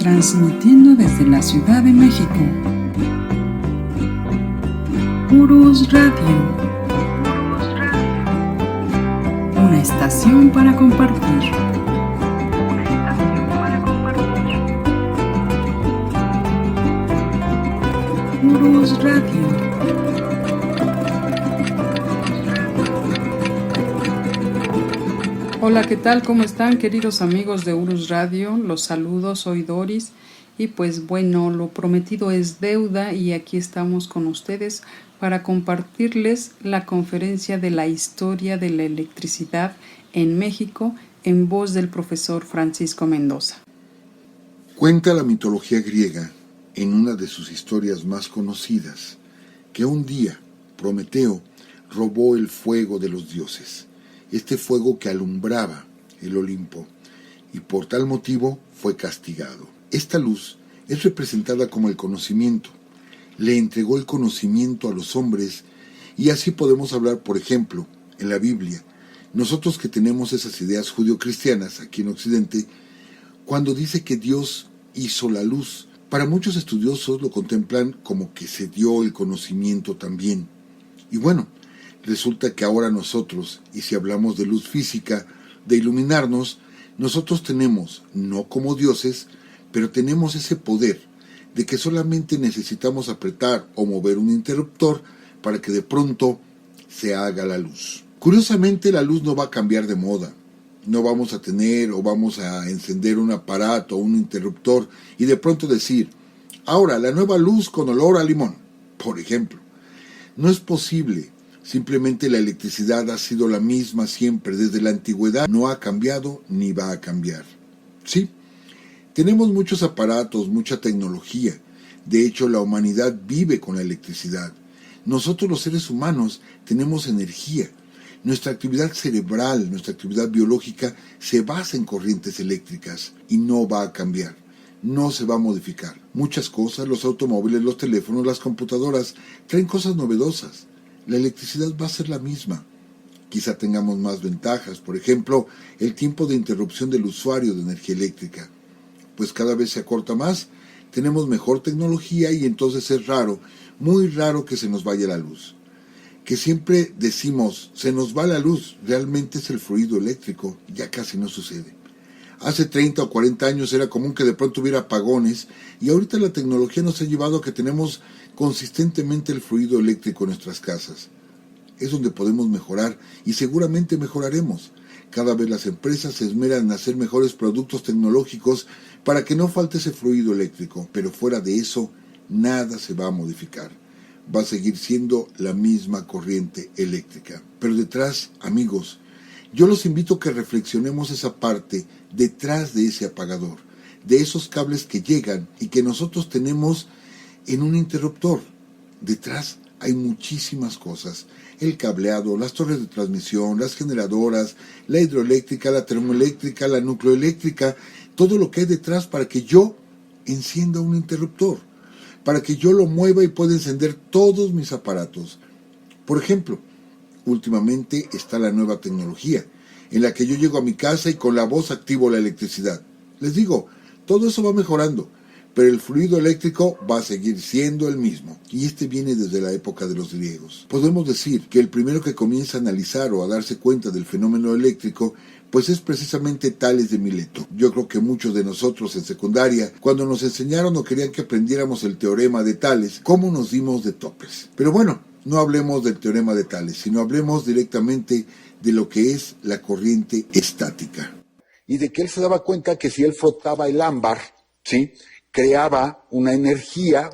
Transmitiendo desde la Ciudad de México. Urus Radio. Una estación para compartir. Urus Radio. Hola, ¿qué tal? ¿Cómo están, queridos amigos de Urus Radio? Los saludo, soy Doris y pues bueno, lo prometido es deuda y aquí estamos con ustedes para compartirles la conferencia de la historia de la electricidad en México en voz del profesor Francisco Mendoza. Cuenta la mitología griega, en una de sus historias más conocidas, que un día Prometeo robó el fuego de los dioses, este fuego que alumbraba el Olimpo, y por tal motivo fue castigado. Esta luz es representada como el conocimiento. Le entregó el conocimiento a los hombres, y así podemos hablar, por ejemplo, en la Biblia. Nosotros que tenemos esas ideas judio-cristianas aquí en Occidente, cuando dice que Dios hizo la luz, para muchos estudiosos lo contemplan como que se dio el conocimiento también. Y bueno, resulta que ahora nosotros, y si hablamos de luz física, de iluminarnos, nosotros tenemos, no como dioses, pero tenemos ese poder de que solamente necesitamos apretar o mover un interruptor para que de pronto se haga la luz. Curiosamente, la luz no va a cambiar de moda. No vamos a tener o vamos a encender un aparato o un interruptor y de pronto decir, ahora la nueva luz con olor a limón, por ejemplo. No es posible. Simplemente la electricidad ha sido la misma siempre, desde la antigüedad, no ha cambiado ni va a cambiar. Sí, tenemos muchos aparatos, mucha tecnología. De hecho, la humanidad vive con la electricidad. Nosotros los seres humanos tenemos energía. Nuestra actividad cerebral, nuestra actividad biológica se basa en corrientes eléctricas y no va a cambiar. No se va a modificar. Muchas cosas, los automóviles, los teléfonos, las computadoras, traen cosas novedosas. La electricidad va a ser la misma. Quizá tengamos más ventajas, por ejemplo, el tiempo de interrupción del usuario de energía eléctrica. Pues cada vez se acorta más, tenemos mejor tecnología y entonces es raro, muy raro que se nos vaya la luz. Que siempre decimos, se nos va la luz, realmente es el fluido eléctrico, ya casi no sucede. Hace 30 o 40 años era común que de pronto hubiera apagones y ahorita la tecnología nos ha llevado a que tenemos consistentemente el fluido eléctrico en nuestras casas. Es donde podemos mejorar y seguramente mejoraremos. Cada vez las empresas se esmeran en hacer mejores productos tecnológicos para que no falte ese fluido eléctrico, pero fuera de eso, nada se va a modificar. Va a seguir siendo la misma corriente eléctrica. Pero detrás, amigos, yo los invito a que reflexionemos esa parte detrás de ese apagador, de esos cables que llegan y que nosotros tenemos en un interruptor. Detrás hay muchísimas cosas. El cableado, las torres de transmisión, las generadoras, la hidroeléctrica, la termoeléctrica, la nucleoeléctrica, todo lo que hay detrás para que yo encienda un interruptor, para que yo lo mueva y pueda encender todos mis aparatos. Por ejemplo, últimamente está la nueva tecnología, en la que yo llego a mi casa y con la voz activo la electricidad. Les digo, todo eso va mejorando, pero el fluido eléctrico va a seguir siendo el mismo, y este viene desde la época de los griegos. Podemos decir que el primero que comienza a analizar o a darse cuenta del fenómeno eléctrico, pues es precisamente Tales de Mileto. Yo creo que muchos de nosotros en secundaria, cuando nos enseñaron o querían que aprendiéramos el teorema de Tales, ¿cómo nos dimos de topes? Pero bueno, no hablemos del teorema de Tales, sino hablemos directamente de lo que es la corriente estática. Y de que él se daba cuenta que si él frotaba el ámbar, ¿sí?, creaba una energía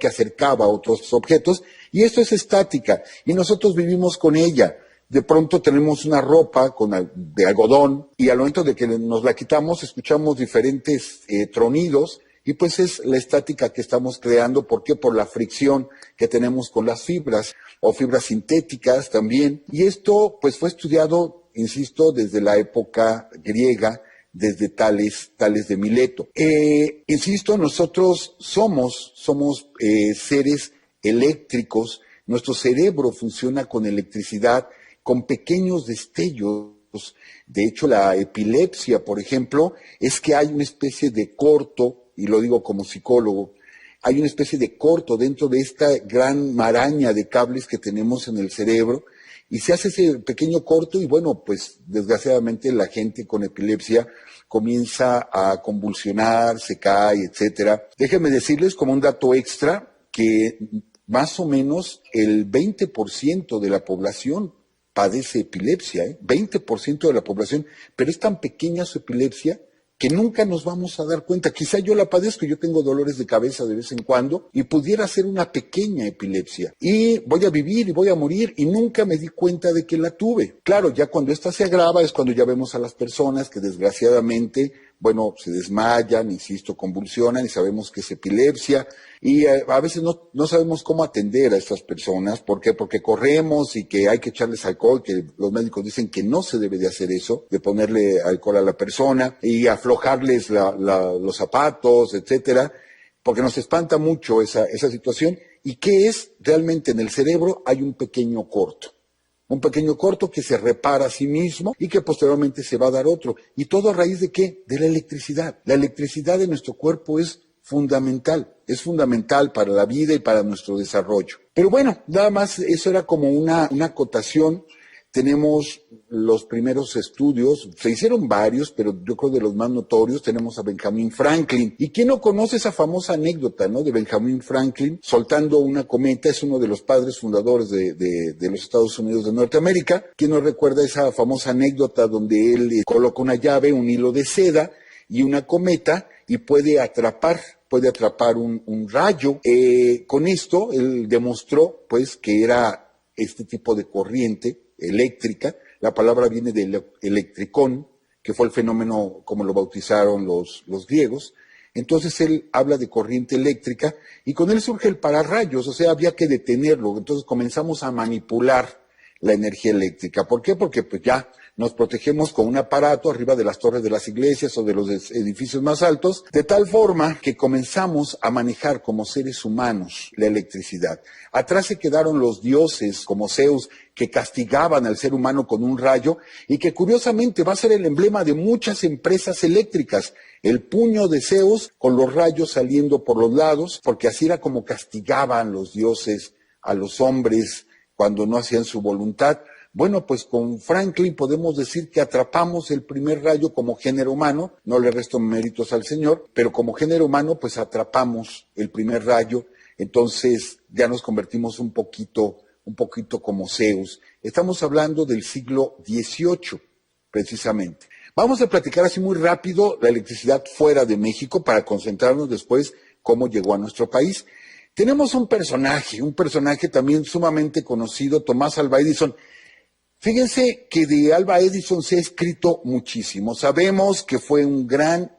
que acercaba a otros objetos, y esto es estática, y nosotros vivimos con ella. De pronto tenemos una ropa de algodón, y al momento de que nos la quitamos, escuchamos diferentes tronidos, y pues es la estática que estamos creando. ¿Por qué? Por la fricción que tenemos con las fibras, o fibras sintéticas también. Y esto pues fue estudiado, insisto, desde la época griega, desde Tales de Mileto. Insisto, nosotros somos seres eléctricos. Nuestro cerebro funciona con electricidad, con pequeños destellos. De hecho, la epilepsia, por ejemplo, es que hay una especie de corto y lo digo como psicólogo, hay una especie de corto dentro de esta gran maraña de cables que tenemos en el cerebro, y se hace ese pequeño corto y bueno, pues desgraciadamente la gente con epilepsia comienza a convulsionar, se cae, etcétera. Déjenme decirles como un dato extra que más o menos el 20% de la población padece epilepsia, 20% de la población, pero es tan pequeña su epilepsia que nunca nos vamos a dar cuenta. Quizá yo la padezco, yo tengo dolores de cabeza de vez en cuando y pudiera ser una pequeña epilepsia. Y voy a vivir y voy a morir y nunca me di cuenta de que la tuve. Claro, ya cuando esta se agrava es cuando ya vemos a las personas que desgraciadamente, bueno, se desmayan, insisto, convulsionan y sabemos que es epilepsia. Y a veces no sabemos cómo atender a estas personas. ¿Por qué? Porque corremos y que hay que echarles alcohol, que los médicos dicen que no se debe de hacer eso, de ponerle alcohol a la persona y aflojarles los zapatos, etcétera, porque nos espanta mucho esa situación. ¿Y qué es? Realmente en el cerebro hay un pequeño corto. Un pequeño corto que se repara a sí mismo y que posteriormente se va a dar otro. ¿Y todo a raíz de qué? De la electricidad. La electricidad de nuestro cuerpo es fundamental para la vida y para nuestro desarrollo. Pero bueno, nada más eso era como una acotación. Tenemos los primeros estudios, se hicieron varios, pero yo creo de los más notorios tenemos a Benjamin Franklin. ¿Y quién no conoce esa famosa anécdota, no, de Benjamin Franklin soltando una cometa? Es uno de los padres fundadores de los Estados Unidos de Norteamérica. ¿Quién no recuerda esa famosa anécdota donde él coloca una llave, un hilo de seda y una cometa y puede atrapar un rayo? Con esto él demostró pues que era este tipo de corriente eléctrica. La palabra viene del electricón, que fue el fenómeno como lo bautizaron los griegos. Entonces él habla de corriente eléctrica y con él surge el pararrayos, o sea, había que detenerlo. Entonces comenzamos a manipular la energía eléctrica. ¿Por qué? Porque pues ya nos protegemos con un aparato arriba de las torres de las iglesias o de los edificios más altos, de tal forma que comenzamos a manejar como seres humanos la electricidad. Atrás se quedaron los dioses como Zeus, que castigaban al ser humano con un rayo y que curiosamente va a ser el emblema de muchas empresas eléctricas. El puño de Zeus con los rayos saliendo por los lados, porque así era como castigaban los dioses a los hombres cuando no hacían su voluntad. Bueno, pues con Franklin podemos decir que atrapamos el primer rayo como género humano, no le resto méritos al Señor, pero como género humano pues atrapamos el primer rayo, entonces ya nos convertimos un poquito como Zeus. Estamos hablando del siglo XVIII, precisamente. Vamos a platicar así muy rápido la electricidad fuera de México para concentrarnos después cómo llegó a nuestro país. Tenemos un personaje también sumamente conocido, Tomás Alva Edison. Fíjense que de Alva Edison se ha escrito muchísimo. Sabemos que fue un gran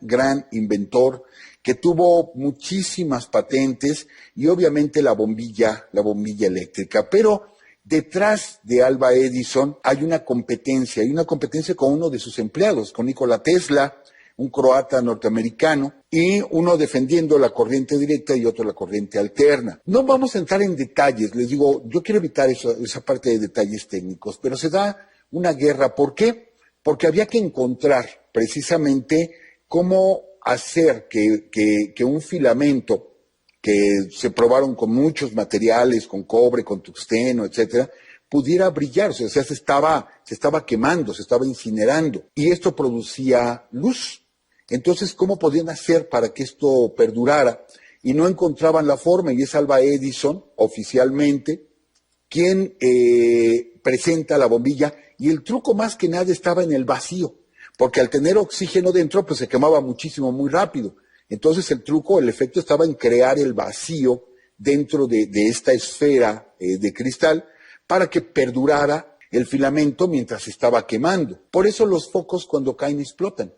inventor, que tuvo muchísimas patentes y obviamente la bombilla eléctrica. Pero detrás de Alva Edison hay una competencia con uno de sus empleados, con Nikola Tesla, un croata norteamericano, y uno defendiendo la corriente directa y otro la corriente alterna. No vamos a entrar en detalles, les digo, yo quiero evitar esa parte de detalles técnicos, pero se da una guerra. ¿Por qué? Porque había que encontrar precisamente cómo hacer que un filamento que se probaron con muchos materiales, con cobre, con tungsteno, etcétera, pudiera brillar, o sea, se estaba quemando, se estaba incinerando, y esto producía luz. Entonces, ¿cómo podían hacer para que esto perdurara? Y no encontraban la forma, y es Alva Edison, oficialmente, quien presenta la bombilla, y el truco más que nada estaba en el vacío, porque al tener oxígeno dentro, pues se quemaba muchísimo, muy rápido. Entonces el efecto estaba en crear el vacío dentro de esta esfera de cristal para que perdurara el filamento mientras se estaba quemando. Por eso los focos cuando caen explotan.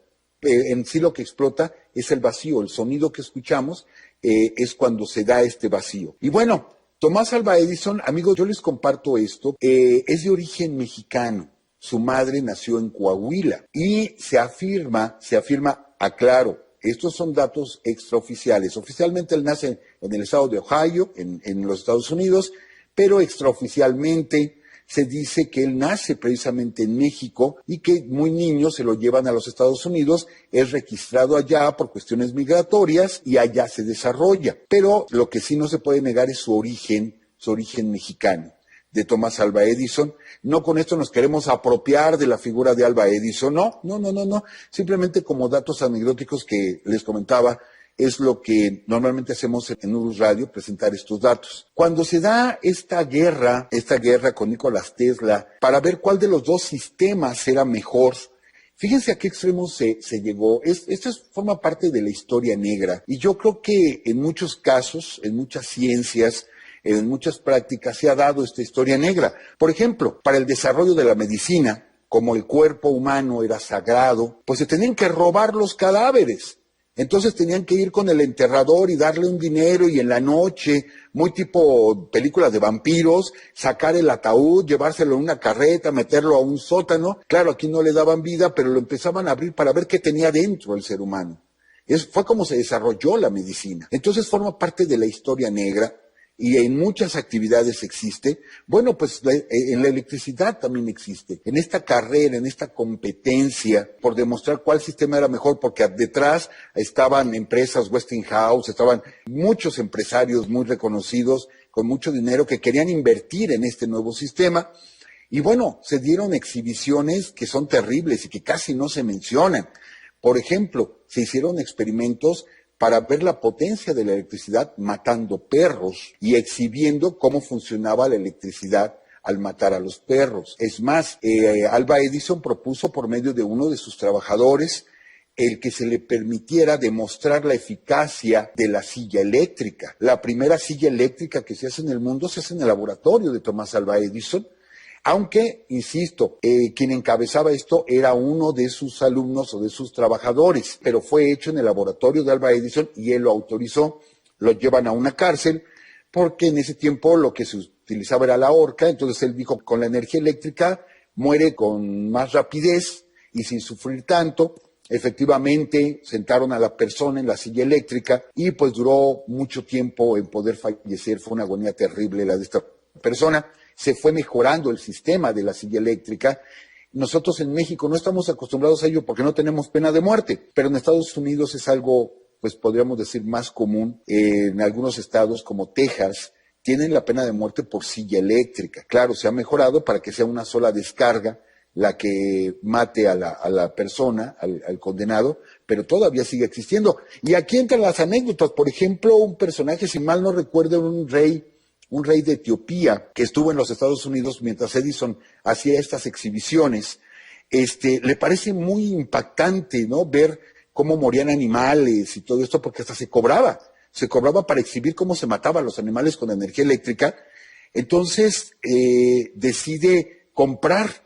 En sí lo que explota es el vacío, el sonido que escuchamos es cuando se da este vacío. Y bueno, Tomás Alva Edison, amigos, yo les comparto esto, es de origen mexicano. Su madre nació en Coahuila y se afirma, aclaro, estos son datos extraoficiales. Oficialmente él nace en el estado de Ohio, en los Estados Unidos, pero extraoficialmente se dice que él nace precisamente en México y que muy niño se lo llevan a los Estados Unidos, es registrado allá por cuestiones migratorias y allá se desarrolla. Pero lo que sí no se puede negar es su origen mexicano, de Thomas Alva Edison. No con esto nos queremos apropiar de la figura de Alva Edison, no. Simplemente como datos anecdóticos que les comentaba, es lo que normalmente hacemos en Urus Radio, presentar estos datos. Cuando se da esta guerra con Nicolás Tesla, para ver cuál de los dos sistemas era mejor, fíjense a qué extremo se llegó. Esto forma parte de la historia negra. Y yo creo que en muchos casos, en muchas ciencias, en muchas prácticas se ha dado esta historia negra. Por ejemplo, para el desarrollo de la medicina, como el cuerpo humano era sagrado, pues se tenían que robar los cadáveres. Entonces tenían que ir con el enterrador y darle un dinero y en la noche, muy tipo películas de vampiros, sacar el ataúd, llevárselo en una carreta, meterlo a un sótano. Claro, aquí no le daban vida, pero lo empezaban a abrir para ver qué tenía dentro el ser humano. Fue como se desarrolló la medicina. Entonces forma parte de la historia negra. Y en muchas actividades existe. Bueno, pues en la electricidad también existe. En esta carrera, en esta competencia por demostrar cuál sistema era mejor, porque detrás estaban empresas Westinghouse, estaban muchos empresarios muy reconocidos, con mucho dinero, que querían invertir en este nuevo sistema. Y bueno, se dieron exhibiciones que son terribles y que casi no se mencionan. Por ejemplo, se hicieron experimentos para ver la potencia de la electricidad matando perros y exhibiendo cómo funcionaba la electricidad al matar a los perros. Es más, Alva Edison propuso por medio de uno de sus trabajadores el que se le permitiera demostrar la eficacia de la silla eléctrica. La primera silla eléctrica que se hace en el mundo se hace en el laboratorio de Thomas Alva Edison, aunque, insisto, quien encabezaba esto era uno de sus alumnos o de sus trabajadores, pero fue hecho en el laboratorio de Alva Edison y él lo autorizó. Lo llevan a una cárcel porque en ese tiempo lo que se utilizaba era la horca, entonces él dijo, con la energía eléctrica muere con más rapidez y sin sufrir tanto. Efectivamente, sentaron a la persona en la silla eléctrica y pues duró mucho tiempo en poder fallecer. Fue una agonía terrible la de esta persona. Se fue mejorando el sistema de la silla eléctrica. Nosotros en México no estamos acostumbrados a ello porque no tenemos pena de muerte, pero en Estados Unidos es algo, pues podríamos decir, más común. En algunos estados como Texas tienen la pena de muerte por silla eléctrica. Claro, se ha mejorado para que sea una sola descarga la que mate a la persona, al condenado, pero todavía sigue existiendo. Y aquí entran las anécdotas. Por ejemplo, un personaje, si mal no recuerdo, un rey de Etiopía que estuvo en los Estados Unidos mientras Edison hacía estas exhibiciones. Le parece muy impactante, ¿no? Ver cómo morían animales y todo esto, porque hasta se cobraba para exhibir cómo se mataban los animales con energía eléctrica. Entonces decide comprar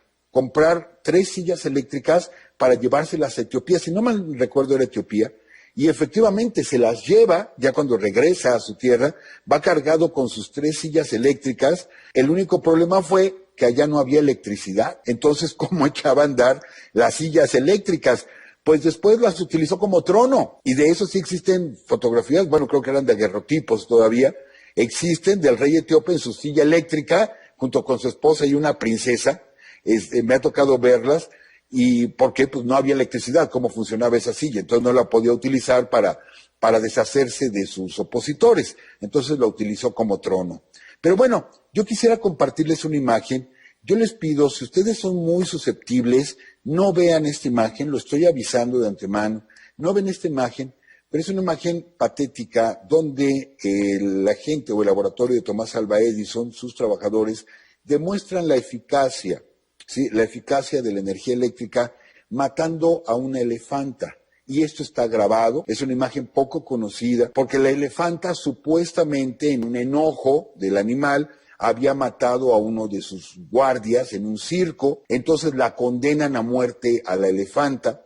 3 sillas eléctricas para llevárselas a Etiopía. Si no mal recuerdo, era Etiopía. Y efectivamente se las lleva, ya cuando regresa a su tierra, va cargado con sus 3 sillas eléctricas. El único problema fue que allá no había electricidad. Entonces, ¿cómo echaba a andar las sillas eléctricas? Pues después las utilizó como trono. Y de eso sí existen fotografías, bueno, creo que eran de daguerrotipos todavía. Existen del rey etíope en su silla eléctrica, junto con su esposa y una princesa. Me ha tocado verlas. ¿Y por qué? Pues no había electricidad, cómo funcionaba esa silla, entonces no la podía utilizar para deshacerse de sus opositores, entonces la utilizó como trono. Pero bueno, yo quisiera compartirles una imagen. Yo les pido, si ustedes son muy susceptibles, no vean esta imagen, lo estoy avisando de antemano, no ven esta imagen, pero es una imagen patética donde la gente o el laboratorio de Thomas Alva Edison, sus trabajadores, demuestran la eficacia, ¿sí? La eficacia de la energía eléctrica matando a una elefanta. Y esto está grabado, es una imagen poco conocida, porque la elefanta supuestamente en un enojo del animal había matado a uno de sus guardias en un circo, entonces la condenan a muerte a la elefanta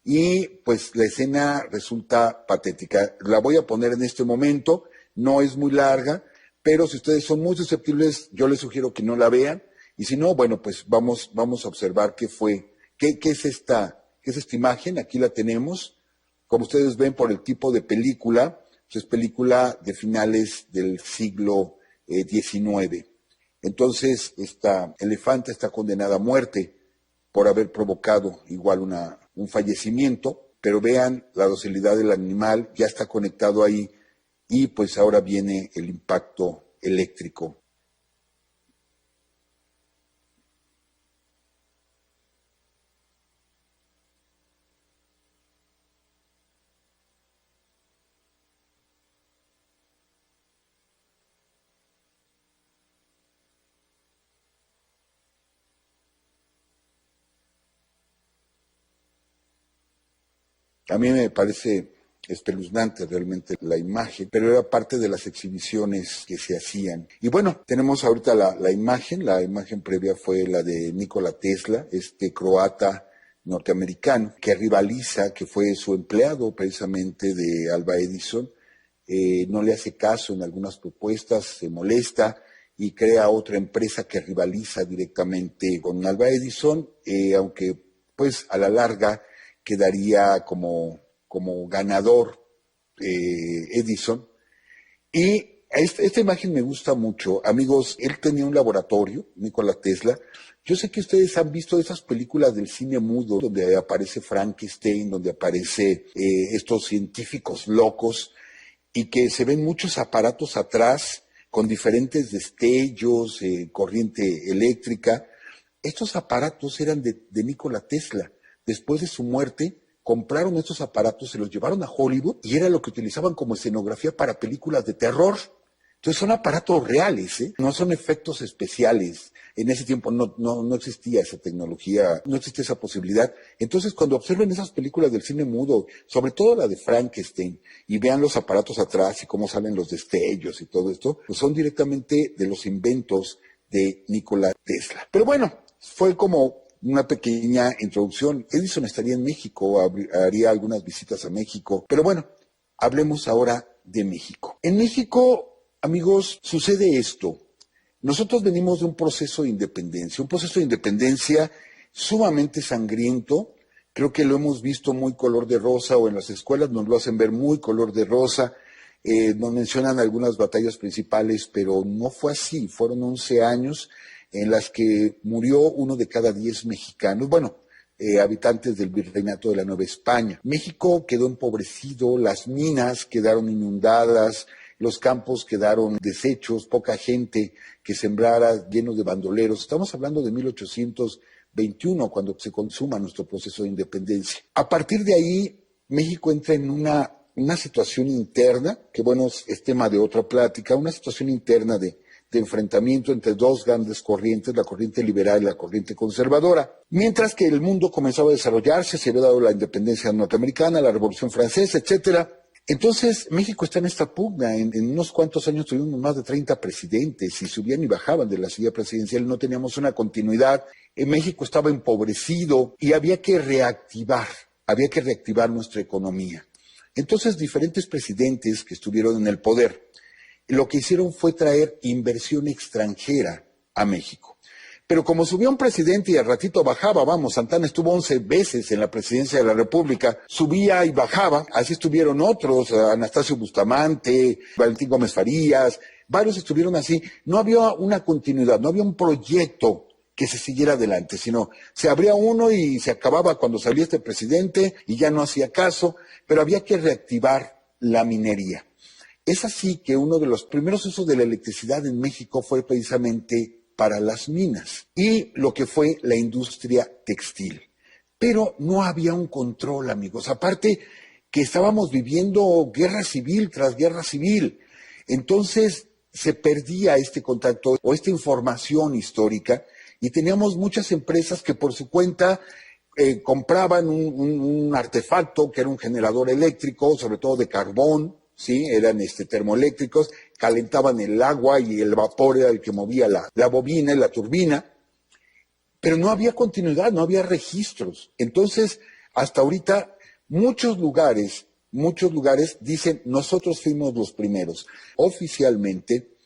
y pues la escena resulta patética. La voy a poner en este momento, no es muy larga, pero si ustedes son muy susceptibles, yo les sugiero que no la vean. Y si no, bueno, pues vamos a observar qué es esta imagen. Aquí la tenemos. Como ustedes ven por el tipo de película, pues es película de finales del siglo XIX. Entonces, esta elefanta está condenada a muerte por haber provocado igual un fallecimiento, pero vean la docilidad del animal, ya está conectado ahí y pues ahora viene el impacto eléctrico. A mí me parece espeluznante realmente la imagen, pero era parte de las exhibiciones que se hacían. Y bueno, tenemos ahorita la imagen previa fue la de Nikola Tesla, este croata norteamericano que rivaliza, que fue su empleado precisamente de Alva Edison, no le hace caso en algunas propuestas, se molesta y crea otra empresa que rivaliza directamente con Alva Edison, aunque pues a la larga quedaría como ganador Edison. Y esta imagen me gusta mucho. Amigos, él tenía un laboratorio, Nikola Tesla. Yo sé que ustedes han visto esas películas del cine mudo, donde aparece Frankenstein, donde aparece estos científicos locos, y que se ven muchos aparatos atrás con diferentes destellos, corriente eléctrica. Estos aparatos eran de Nikola Tesla. Después de su muerte, compraron estos aparatos, se los llevaron a Hollywood y era lo que utilizaban como escenografía para películas de terror. Entonces son aparatos reales, no son efectos especiales. En ese tiempo no existía esa tecnología, no existía esa posibilidad. Entonces cuando observen esas películas del cine mudo, sobre todo la de Frankenstein, y vean los aparatos atrás y cómo salen los destellos y todo esto, pues son directamente de los inventos de Nikola Tesla. Pero bueno, fue como una pequeña introducción. Edison estaría en México, haría algunas visitas a México. Pero bueno, hablemos ahora de México. En México, amigos, sucede esto. Nosotros venimos de un proceso de independencia sumamente sangriento. Creo que lo hemos visto muy color de rosa, o en las escuelas nos lo hacen ver muy color de rosa. Nos mencionan algunas batallas principales, pero no fue así. Fueron 11 años en las que murió 1 de cada 10 mexicanos, habitantes del Virreinato de la Nueva España. México quedó empobrecido, las minas quedaron inundadas, los campos quedaron deshechos, poca gente que sembrara, llenos de bandoleros. Estamos hablando de 1821, cuando se consuma nuestro proceso de independencia. A partir de ahí, México entra en una situación interna, que bueno, es tema de otra plática, una situación interna de enfrentamiento entre dos grandes corrientes, la corriente liberal y la corriente conservadora. Mientras que el mundo comenzaba a desarrollarse, se había dado la independencia norteamericana, la Revolución Francesa, etcétera. Entonces, México está en esta pugna. En unos cuantos años tuvimos más de 30 presidentes y subían y bajaban de la silla presidencial, no teníamos una continuidad. México estaba empobrecido y había que reactivar nuestra economía. Entonces, diferentes presidentes que estuvieron en el poder, lo que hicieron fue traer inversión extranjera a México. Pero como subía un presidente y al ratito bajaba, Santana estuvo 11 veces en la presidencia de la República, subía y bajaba, así estuvieron otros, Anastasio Bustamante, Valentín Gómez Farías, varios estuvieron así. No había una continuidad, no había un proyecto que se siguiera adelante, sino se abría uno y se acababa cuando salía este presidente y ya no hacía caso, pero había que reactivar la minería. Es así que uno de los primeros usos de la electricidad en México fue precisamente para las minas y lo que fue la industria textil. Pero no había un control, amigos. Aparte que estábamos viviendo guerra civil tras guerra civil. Entonces se perdía este contacto o esta información histórica y teníamos muchas empresas que por su cuenta compraban un artefacto que era un generador eléctrico, sobre todo de carbón, ¿sí? Eran termoeléctricos, calentaban el agua y el vapor era el que movía la bobina y la turbina, pero no había continuidad, no había registros. Entonces, hasta ahorita, muchos lugares dicen, nosotros fuimos los primeros. Oficialmente,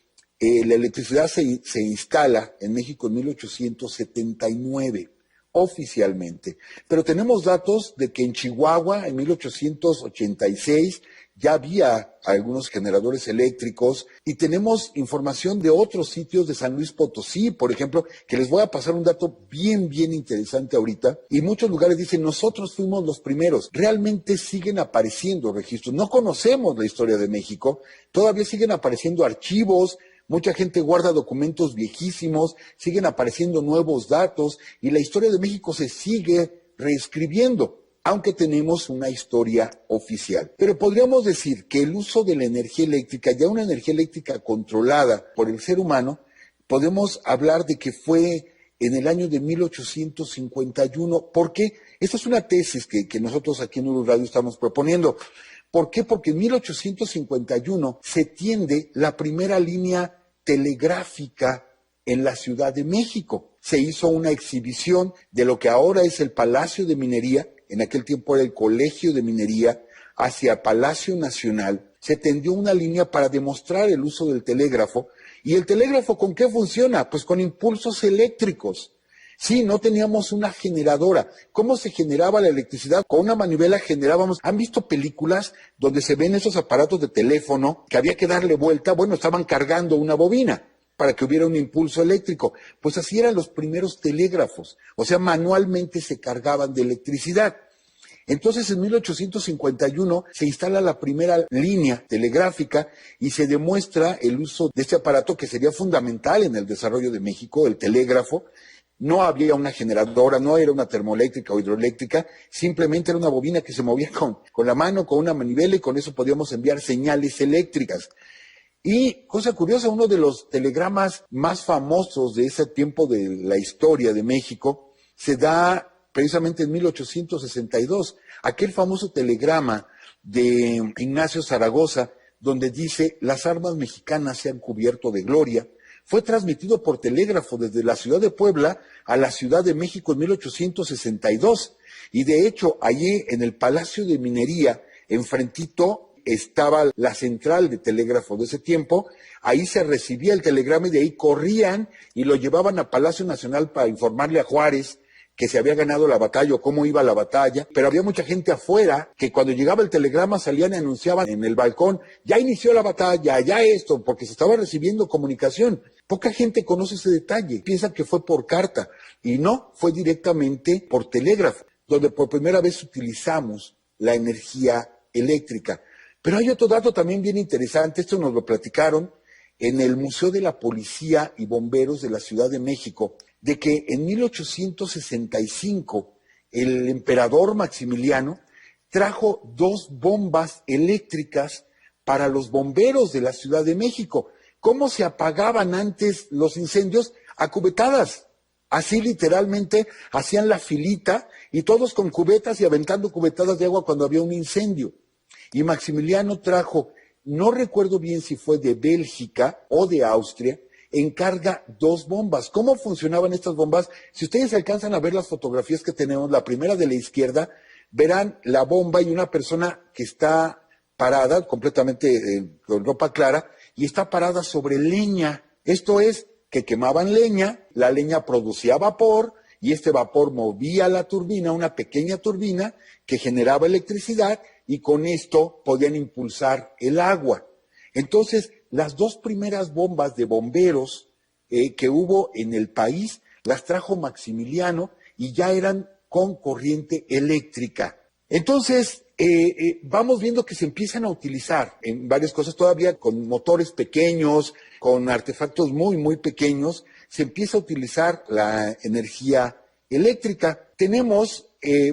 la electricidad se instala en México en 1879. Oficialmente. Pero tenemos datos de que en Chihuahua, en 1886, ya había algunos generadores eléctricos y tenemos información de otros sitios de San Luis Potosí, por ejemplo, que les voy a pasar un dato bien interesante ahorita. Y muchos lugares dicen, nosotros fuimos los primeros. Realmente siguen apareciendo registros. No conocemos la historia de México, todavía siguen apareciendo archivos. Mucha gente guarda documentos viejísimos, siguen apareciendo nuevos datos y la historia de México se sigue reescribiendo, aunque tenemos una historia oficial. Pero podríamos decir que el uso de la energía eléctrica, ya una energía eléctrica controlada por el ser humano, podemos hablar de que fue en el año de 1851. ¿Por qué? Esta es una tesis que nosotros aquí en Urus Radio estamos proponiendo. ¿Por qué? Porque en 1851 se tiende la primera línea telegráfica en la Ciudad de México. Se hizo una exhibición de lo que ahora es el Palacio de Minería, en aquel tiempo era el Colegio de Minería, hacia Palacio Nacional. Se tendió una línea para demostrar el uso del telégrafo. ¿Y el telégrafo con qué funciona? Pues con impulsos eléctricos. Sí, no teníamos una generadora. ¿Cómo se generaba la electricidad? Con una manivela generábamos. ¿Han visto películas donde se ven esos aparatos de teléfono que había que darle vuelta? Bueno, estaban cargando una bobina para que hubiera un impulso eléctrico. Pues así eran los primeros telégrafos. O sea, manualmente se cargaban de electricidad. Entonces, en 1851 se instala la primera línea telegráfica y se demuestra el uso de este aparato que sería fundamental en el desarrollo de México, el telégrafo. No había una generadora, no era una termoeléctrica o hidroeléctrica, simplemente era una bobina que se movía con la mano, con una manivela, y con eso podíamos enviar señales eléctricas. Y, cosa curiosa, uno de los telegramas más famosos de ese tiempo de la historia de México se da precisamente en 1862, aquel famoso telegrama de Ignacio Zaragoza, donde dice, las armas mexicanas se han cubierto de gloria. Fue transmitido por telégrafo desde la ciudad de Puebla a la Ciudad de México en 1862. Y de hecho, allí en el Palacio de Minería, enfrentito, estaba la central de telégrafo de ese tiempo. Ahí se recibía el telegrama y de ahí corrían y lo llevaban a Palacio Nacional para informarle a Juárez que se había ganado la batalla o cómo iba la batalla, pero había mucha gente afuera que cuando llegaba el telegrama salían y anunciaban en el balcón, ya inició la batalla, ya esto, porque se estaba recibiendo comunicación. Poca gente conoce ese detalle, piensa que fue por carta, y no, fue directamente por telégrafo, donde por primera vez utilizamos la energía eléctrica. Pero hay otro dato también bien interesante, esto nos lo platicaron en el Museo de la Policía y Bomberos de la Ciudad de México, de que en 1865 el emperador Maximiliano trajo 2 bombas eléctricas para los bomberos de la Ciudad de México. ¿Cómo se apagaban antes los incendios? A cubetadas. Así literalmente hacían la filita y todos con cubetas y aventando cubetadas de agua cuando había un incendio. Y Maximiliano trajo, no recuerdo bien si fue de Bélgica o de Austria, encarga 2 bombas. ¿Cómo funcionaban estas bombas? Si ustedes alcanzan a ver las fotografías que tenemos, la primera de la izquierda, verán la bomba y una persona que está parada, completamente con ropa clara, y está parada sobre leña. Esto es que quemaban leña, la leña producía vapor, y este vapor movía la turbina, una pequeña turbina que generaba electricidad, y con esto podían impulsar el agua. Entonces, las 2 primeras bombas de bomberos que hubo en el país las trajo Maximiliano y ya eran con corriente eléctrica. Entonces, vamos viendo que se empiezan a utilizar en varias cosas, todavía con motores pequeños, con artefactos muy pequeños, se empieza a utilizar la energía eléctrica. Tenemos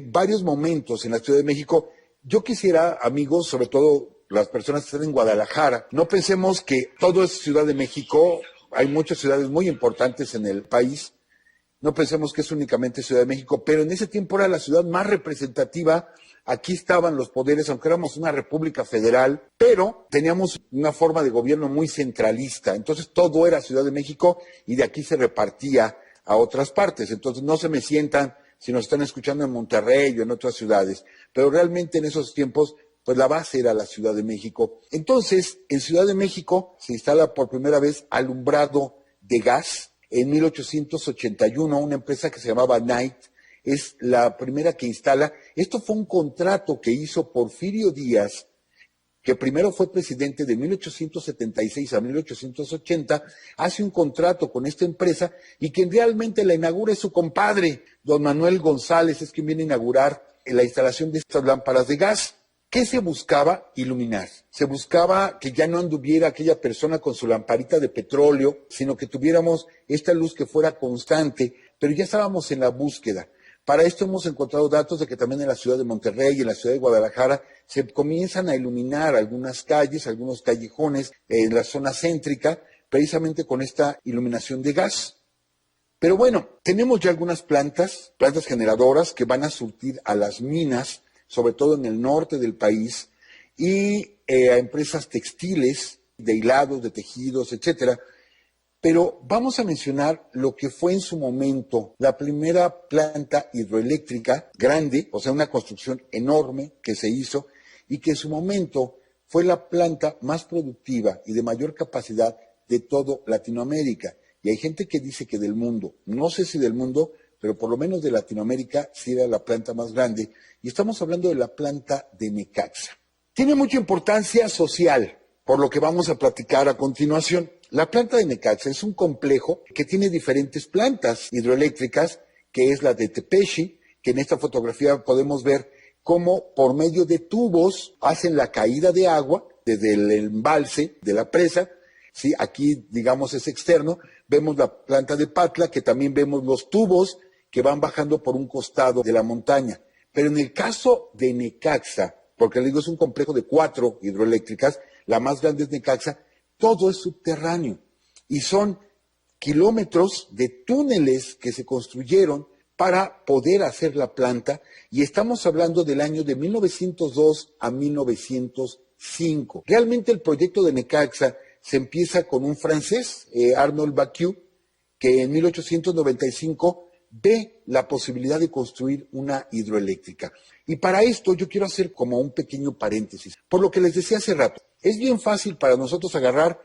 varios momentos en la Ciudad de México. Yo quisiera, amigos, sobre todo las personas que están en Guadalajara, no pensemos que todo es Ciudad de México, hay muchas ciudades muy importantes en el país, no pensemos que es únicamente Ciudad de México, pero en ese tiempo era la ciudad más representativa, aquí estaban los poderes, aunque éramos una república federal, pero teníamos una forma de gobierno muy centralista, entonces todo era Ciudad de México y de aquí se repartía a otras partes, entonces no se me sientan si nos están escuchando en Monterrey o en otras ciudades, pero realmente en esos tiempos pues la base era la Ciudad de México. Entonces, en Ciudad de México se instala por primera vez alumbrado de gas. En 1881, una empresa que se llamaba Knight es la primera que instala. Esto fue un contrato que hizo Porfirio Díaz que primero fue presidente de 1876 a 1880, hace un contrato con esta empresa y quien realmente la inaugura es su compadre, don Manuel González, es quien viene a inaugurar la instalación de estas lámparas de gas. ¿Qué se buscaba? Iluminar. Se buscaba que ya no anduviera aquella persona con su lamparita de petróleo, sino que tuviéramos esta luz que fuera constante, pero ya estábamos en la búsqueda. Para esto hemos encontrado datos de que también en la ciudad de Monterrey y en la ciudad de Guadalajara se comienzan a iluminar algunas calles, algunos callejones en la zona céntrica, precisamente con esta iluminación de gas. Pero bueno, tenemos ya algunas plantas generadoras que van a surtir a las minas, sobre todo en el norte del país, y a empresas textiles, de hilados, de tejidos, etcétera. Pero vamos a mencionar lo que fue en su momento la primera planta hidroeléctrica grande, o sea, una construcción enorme que se hizo y que en su momento fue la planta más productiva y de mayor capacidad de todo Latinoamérica. Y hay gente que dice que del mundo, no sé si del mundo, pero por lo menos de Latinoamérica sí era la planta más grande. Y estamos hablando de la planta de Necaxa. Tiene mucha importancia social, por lo que vamos a platicar a continuación. La planta de Necaxa es un complejo que tiene diferentes plantas hidroeléctricas, que es la de Tepeshi, que en esta fotografía podemos ver cómo por medio de tubos hacen la caída de agua desde el embalse de la presa. Sí, aquí, digamos, es externo. Vemos la planta de Patla, que también vemos los tubos que van bajando por un costado de la montaña. Pero en el caso de Necaxa, porque les digo es un complejo de 4 hidroeléctricas, la más grande es Necaxa, todo es subterráneo y son kilómetros de túneles que se construyeron para poder hacer la planta y estamos hablando del año de 1902 a 1905. Realmente el proyecto de Necaxa se empieza con un francés, Arnold Baquieu, que en 1895 ve la posibilidad de construir una hidroeléctrica. Y para esto yo quiero hacer como un pequeño paréntesis. Por lo que les decía hace rato, es bien fácil para nosotros agarrar,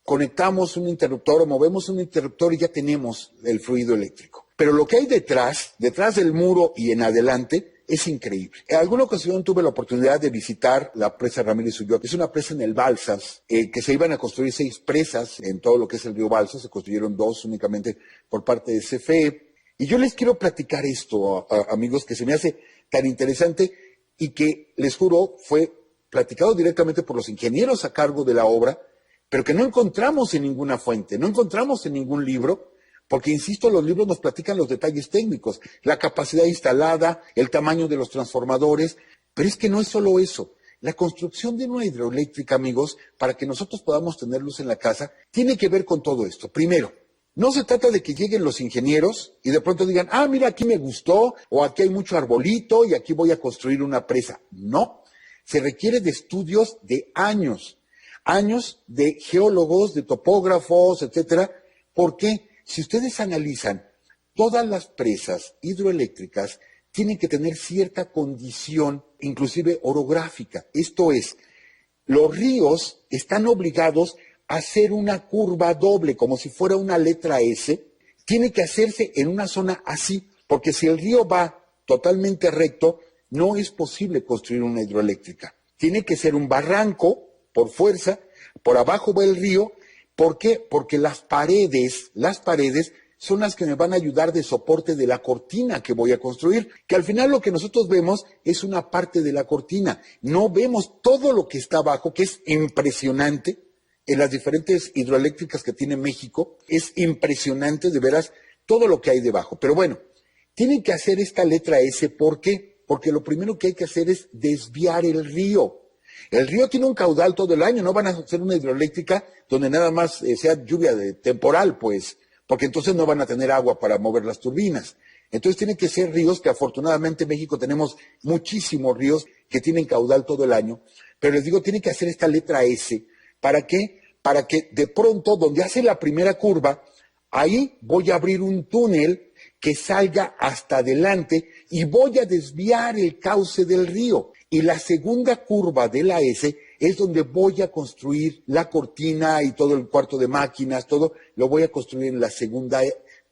conectamos un interruptor o movemos un interruptor y ya tenemos el fluido eléctrico. Pero lo que hay detrás del muro y en adelante, es increíble. En alguna ocasión tuve la oportunidad de visitar la presa Ramírez Ulloa. Es una presa en el Balsas, que se iban a construir 6 presas en todo lo que es el río Balsas. Se construyeron 2 únicamente por parte de CFE. Y yo les quiero platicar esto, amigos, que se me hace tan interesante y que, les juro, fue platicado directamente por los ingenieros a cargo de la obra, pero que no encontramos en ninguna fuente, no encontramos en ningún libro, porque, insisto, los libros nos platican los detalles técnicos, la capacidad instalada, el tamaño de los transformadores, pero es que no es solo eso. La construcción de una hidroeléctrica, amigos, para que nosotros podamos tener luz en la casa, tiene que ver con todo esto. Primero, no se trata de que lleguen los ingenieros y de pronto digan, mira, aquí me gustó, o aquí hay mucho arbolito y aquí voy a construir una presa. No, se requiere de estudios de años de geólogos, de topógrafos, etcétera. ¿Por qué? Si ustedes analizan, todas las presas hidroeléctricas tienen que tener cierta condición, inclusive orográfica. Esto es, los ríos están obligados a hacer una curva doble, como si fuera una letra S. Tiene que hacerse en una zona así, porque si el río va totalmente recto, no es posible construir una hidroeléctrica. Tiene que ser un barranco, por fuerza, por abajo va el río. ¿Por qué? Porque las paredes son las que me van a ayudar de soporte de la cortina que voy a construir, que al final lo que nosotros vemos es una parte de la cortina. No vemos todo lo que está abajo, que es impresionante. En las diferentes hidroeléctricas que tiene México, es impresionante de veras todo lo que hay debajo. Pero bueno, tienen que hacer esta letra S, ¿por qué? Porque lo primero que hay que hacer es desviar el río. El río tiene un caudal todo el año, no van a hacer una hidroeléctrica donde nada más sea lluvia temporal, pues, porque entonces no van a tener agua para mover las turbinas. Entonces tienen que ser ríos que afortunadamente en México tenemos muchísimos ríos que tienen caudal todo el año, pero les digo, tienen que hacer esta letra S. ¿Para qué? Para que de pronto, donde hace la primera curva, ahí voy a abrir un túnel que salga hasta adelante y voy a desviar el cauce del río. Y la segunda curva de la S es donde voy a construir la cortina y todo el cuarto de máquinas, todo lo voy a construir en la segunda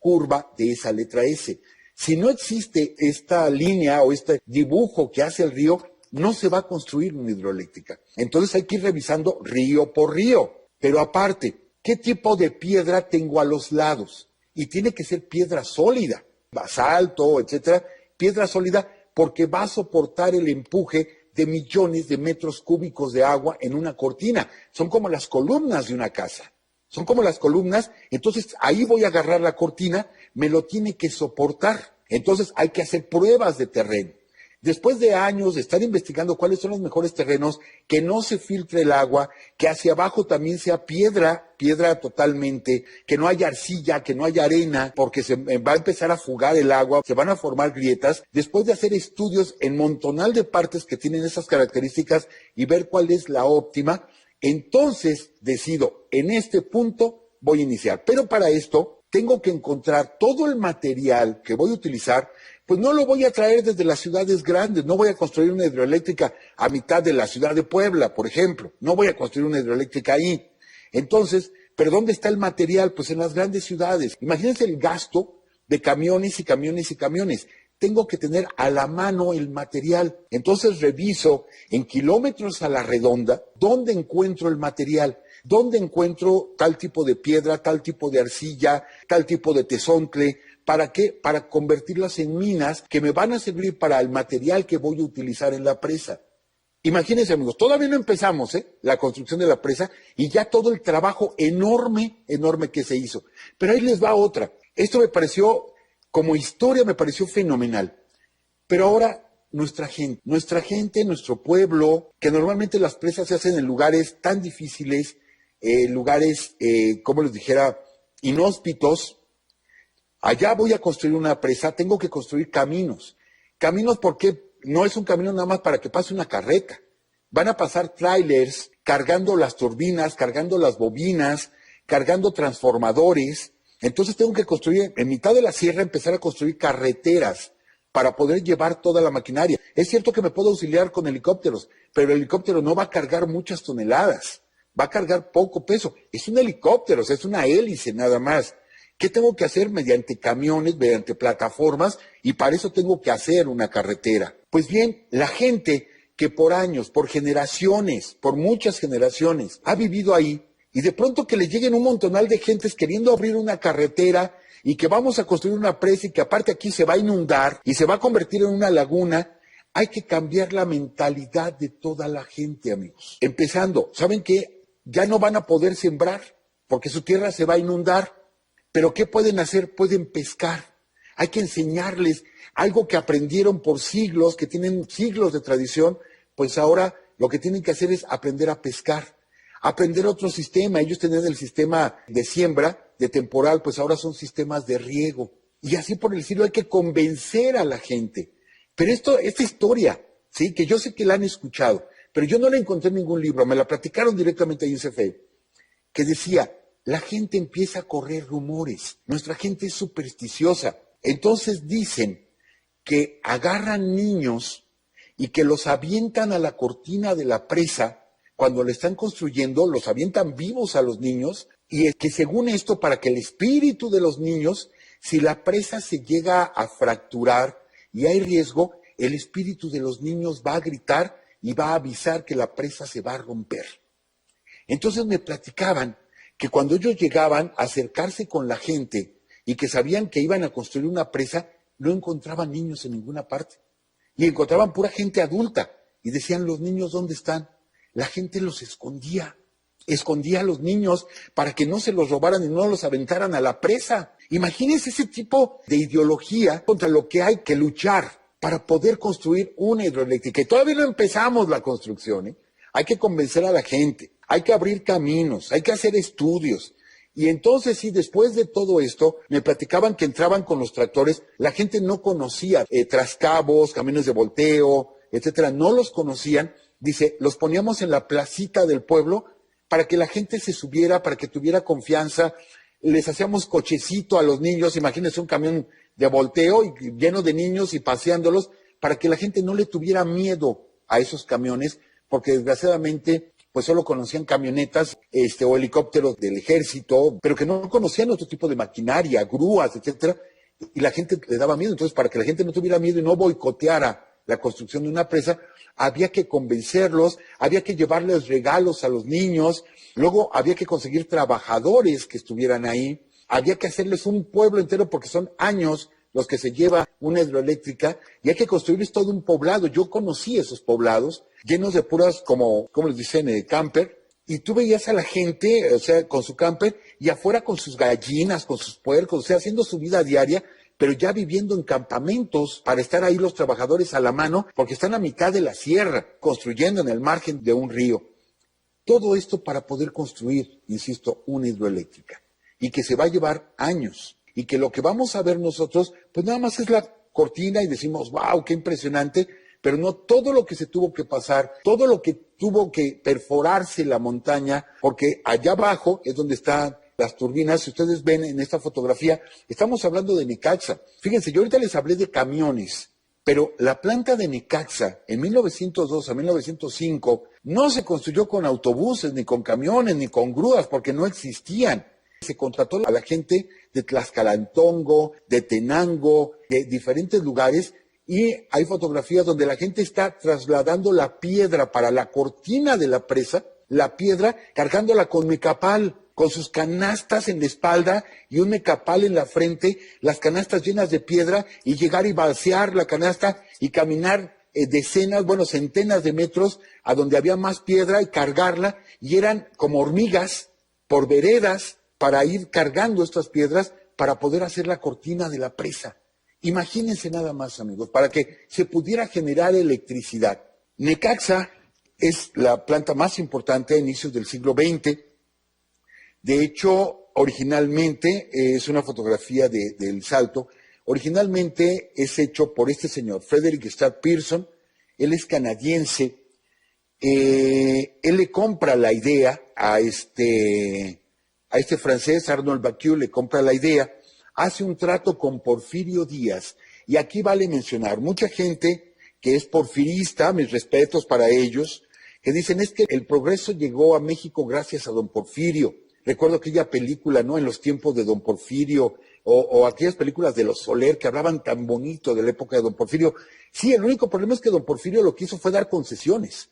curva de esa letra S. Si no existe esta línea o este dibujo que hace el río, no se va a construir una hidroeléctrica. Entonces hay que ir revisando río por río. Pero aparte, ¿qué tipo de piedra tengo a los lados? Y tiene que ser piedra sólida, basalto, etcétera, piedra sólida, porque va a soportar el empuje de millones de metros cúbicos de agua en una cortina. Son como las columnas de una casa. Son como las columnas, entonces ahí voy a agarrar la cortina, me lo tiene que soportar. Entonces hay que hacer pruebas de terreno. Después de años de estar investigando cuáles son los mejores terrenos, que no se filtre el agua, que hacia abajo también sea piedra totalmente, que no haya arcilla, que no haya arena, porque se va a empezar a fugar el agua, se van a formar grietas. Después de hacer estudios en montonal de partes que tienen esas características y ver cuál es la óptima, entonces decido, en este punto voy a iniciar. Pero para esto tengo que encontrar todo el material que voy a utilizar. Pues no lo voy a traer desde las ciudades grandes, no voy a construir una hidroeléctrica a mitad de la ciudad de Puebla, por ejemplo, no voy a construir una hidroeléctrica ahí. Entonces, ¿pero dónde está el material? Pues en las grandes ciudades. Imagínense el gasto de camiones y camiones y camiones. Tengo que tener a la mano el material. Entonces reviso en kilómetros a la redonda dónde encuentro el material. ¿Dónde encuentro tal tipo de piedra, tal tipo de arcilla, tal tipo de tezontle? ¿Para qué? Para convertirlas en minas que me van a servir para el material que voy a utilizar en la presa. Imagínense, amigos, todavía no empezamos la construcción de la presa y ya todo el trabajo enorme que se hizo. Pero ahí les va otra. Esto me pareció, como historia, me pareció fenomenal. Pero ahora nuestra gente, nuestro pueblo, que normalmente las presas se hacen en lugares tan difíciles, lugares, como les dijera, inhóspitos. Allá voy a construir una presa, tengo que construir caminos. Caminos porque no es un camino nada más para que pase una carreta. Van a pasar trailers cargando las turbinas, cargando las bobinas, cargando transformadores. Entonces tengo que construir, en mitad de la sierra, empezar a construir carreteras para poder llevar toda la maquinaria. Es cierto que me puedo auxiliar con helicópteros, pero el helicóptero no va a cargar muchas toneladas, va a cargar poco peso. Es un helicóptero, o sea, es una hélice nada más. ¿Qué tengo que hacer? Mediante camiones, mediante plataformas, y para eso tengo que hacer una carretera. Pues bien, la gente que por años, por generaciones, por muchas generaciones, ha vivido ahí, y de pronto que le lleguen un montonal de gentes queriendo abrir una carretera y que vamos a construir una presa y que aparte aquí se va a inundar y se va a convertir en una laguna, hay que cambiar la mentalidad de toda la gente, amigos. Empezando, ¿saben qué? Ya no van a poder sembrar porque su tierra se va a inundar. Pero ¿qué pueden hacer? Pueden pescar. Hay que enseñarles algo que aprendieron por siglos, que tienen siglos de tradición, pues ahora lo que tienen que hacer es aprender a pescar, aprender otro sistema. Ellos tenían el sistema de siembra, de temporal, pues ahora son sistemas de riego. Y así por el estilo hay que convencer a la gente. Pero esta historia, sí, que yo sé que la han escuchado, pero yo no la encontré en ningún libro, me la platicaron directamente ahí en CFE, que decía, la gente empieza a correr rumores. Nuestra gente es supersticiosa. Entonces dicen que agarran niños y que los avientan a la cortina de la presa. Cuando la están construyendo, los avientan vivos a los niños. Y es que según esto, para que el espíritu de los niños, si la presa se llega a fracturar y hay riesgo, el espíritu de los niños va a gritar y va a avisar que la presa se va a romper. Entonces me platicaban que cuando ellos llegaban a acercarse con la gente y que sabían que iban a construir una presa, no encontraban niños en ninguna parte. Y encontraban pura gente adulta. Y decían, ¿los niños dónde están? La gente los escondía. Escondía a los niños para que no se los robaran y no los aventaran a la presa. Imagínense ese tipo de ideología contra lo que hay que luchar para poder construir una hidroeléctrica. Y todavía no empezamos la construcción, Hay que convencer a la gente. Hay que abrir caminos, hay que hacer estudios. Y entonces, sí, después de todo esto, me platicaban que entraban con los tractores. La gente no conocía trascabos, caminos de volteo, etcétera. No los conocían. Dice, los poníamos en la placita del pueblo para que la gente se subiera, para que tuviera confianza. Les hacíamos cochecito a los niños. Imagínense un camión de volteo lleno de niños y paseándolos para que la gente no le tuviera miedo a esos camiones, porque desgraciadamente pues solo conocían camionetas o helicópteros del ejército, pero que no conocían otro tipo de maquinaria, grúas, etcétera, y la gente le daba miedo. Entonces, para que la gente no tuviera miedo y no boicoteara la construcción de una presa, había que convencerlos, había que llevarles regalos a los niños, luego había que conseguir trabajadores que estuvieran ahí, había que hacerles un pueblo entero porque son años los que se lleva una hidroeléctrica y hay que construirles todo un poblado. Yo conocí esos poblados llenos de puras, como les dicen, camper, y tú veías a la gente, o sea, con su camper y afuera con sus gallinas, con sus puercos, o sea, haciendo su vida diaria, pero ya viviendo en campamentos para estar ahí los trabajadores a la mano, porque están a mitad de la sierra, construyendo en el margen de un río. Todo esto para poder construir, insisto, una hidroeléctrica, y que se va a llevar años, y que lo que vamos a ver nosotros, pues nada más es la cortina y decimos, wow, qué impresionante, pero no todo lo que se tuvo que pasar, todo lo que tuvo que perforarse la montaña, porque allá abajo es donde están las turbinas. Si ustedes ven en esta fotografía, estamos hablando de Necaxa. Fíjense, yo ahorita les hablé de camiones, pero la planta de Necaxa en 1902 a 1905 no se construyó con autobuses, ni con camiones, ni con grúas, porque no existían. Se contrató a la gente de Tlaxcalantongo, de Tenango, de diferentes lugares, y hay fotografías donde la gente está trasladando la piedra para la cortina de la presa, la piedra, cargándola con mecapal, con sus canastas en la espalda y un mecapal en la frente, las canastas llenas de piedra, y llegar y vaciar la canasta y caminar centenas de metros a donde había más piedra y cargarla, y eran como hormigas por veredas para ir cargando estas piedras para poder hacer la cortina de la presa. Imagínense nada más, amigos, para que se pudiera generar electricidad. Necaxa es la planta más importante a inicios del siglo XX. De hecho, originalmente, es una fotografía del Salto, originalmente es hecho por este señor, Frederick Starr Pearson. Él es canadiense. Él le compra la idea a este francés, Arnold Bacu, le compra la idea, hace un trato con Porfirio Díaz, y aquí vale mencionar, mucha gente que es porfirista, mis respetos para ellos, que dicen es que el progreso llegó a México gracias a don Porfirio. Recuerdo aquella película, ¿no?, en los tiempos de don Porfirio, o aquellas películas de los Soler que hablaban tan bonito de la época de don Porfirio. Sí, el único problema es que don Porfirio lo que hizo fue dar concesiones.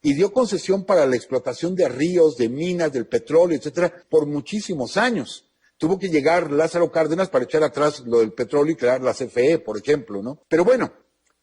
Y dio concesión para la explotación de ríos, de minas, del petróleo, etcétera, por muchísimos años. Tuvo que llegar Lázaro Cárdenas para echar atrás lo del petróleo y crear la CFE, por ejemplo, ¿no? Pero bueno,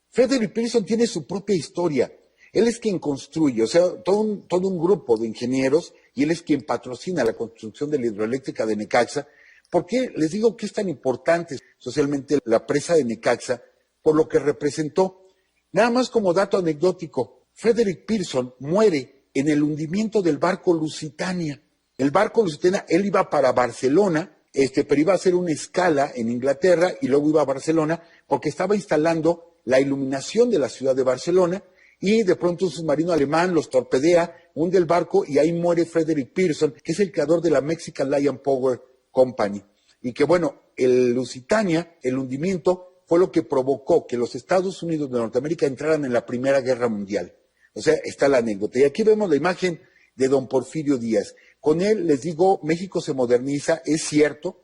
Frederick Pearson tiene su propia historia. Él es quien construye, o sea, todo un grupo de ingenieros, y él es quien patrocina la construcción de la hidroeléctrica de Necaxa. ¿Por qué les digo que es tan importante socialmente la presa de Necaxa? Por lo que representó. Nada más como dato anecdótico, Frederick Pearson muere en el hundimiento del barco Lusitania. El barco Lusitania, él iba para Barcelona, pero iba a hacer una escala en Inglaterra y luego iba a Barcelona porque estaba instalando la iluminación de la ciudad de Barcelona, y de pronto un submarino alemán los torpedea, hunde el barco y ahí muere Frederick Pearson, que es el creador de la Mexican Lion Power Company. Y que bueno, el Lusitania, el hundimiento, fue lo que provocó que los Estados Unidos de Norteamérica entraran en la Primera Guerra Mundial. O sea, está la anécdota. Y aquí vemos la imagen de don Porfirio Díaz. Con él, les digo, México se moderniza, es cierto,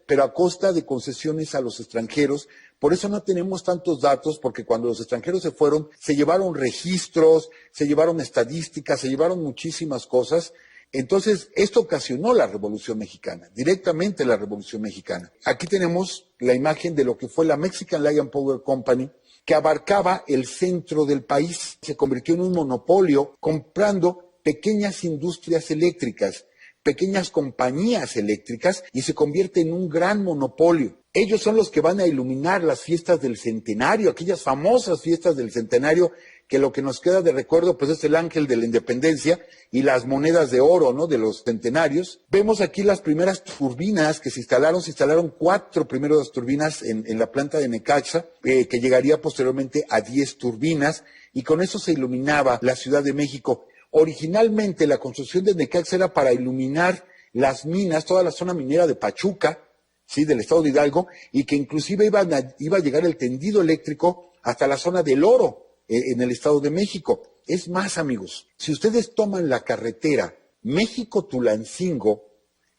pero a costa de concesiones a los extranjeros. Por eso no tenemos tantos datos, porque cuando los extranjeros se fueron, se llevaron registros, se llevaron estadísticas, se llevaron muchísimas cosas. Entonces, esto ocasionó la Revolución Mexicana, directamente la Revolución Mexicana. Aquí tenemos la imagen de lo que fue la Mexican Lion Power Company, que abarcaba el centro del país. Se convirtió en un monopolio comprando pequeñas industrias eléctricas, pequeñas compañías eléctricas, y se convierte en un gran monopolio. Ellos son los que van a iluminar las fiestas del centenario, aquellas famosas fiestas del centenario, que lo que nos queda de recuerdo pues es el ángel de la independencia y las monedas de oro, ¿no?, de los centenarios. Vemos aquí las primeras turbinas que se instalaron 4 primeras turbinas en la planta de Necaxa, que llegaría posteriormente a 10 turbinas, y con eso se iluminaba la Ciudad de México. Originalmente la construcción de Necaxa era para iluminar las minas, toda la zona minera de Pachuca, sí, del estado de Hidalgo, y que inclusive iba a llegar el tendido eléctrico hasta la zona del Oro, en el estado de México. Es más, amigos, si ustedes toman la carretera México-Tulancingo,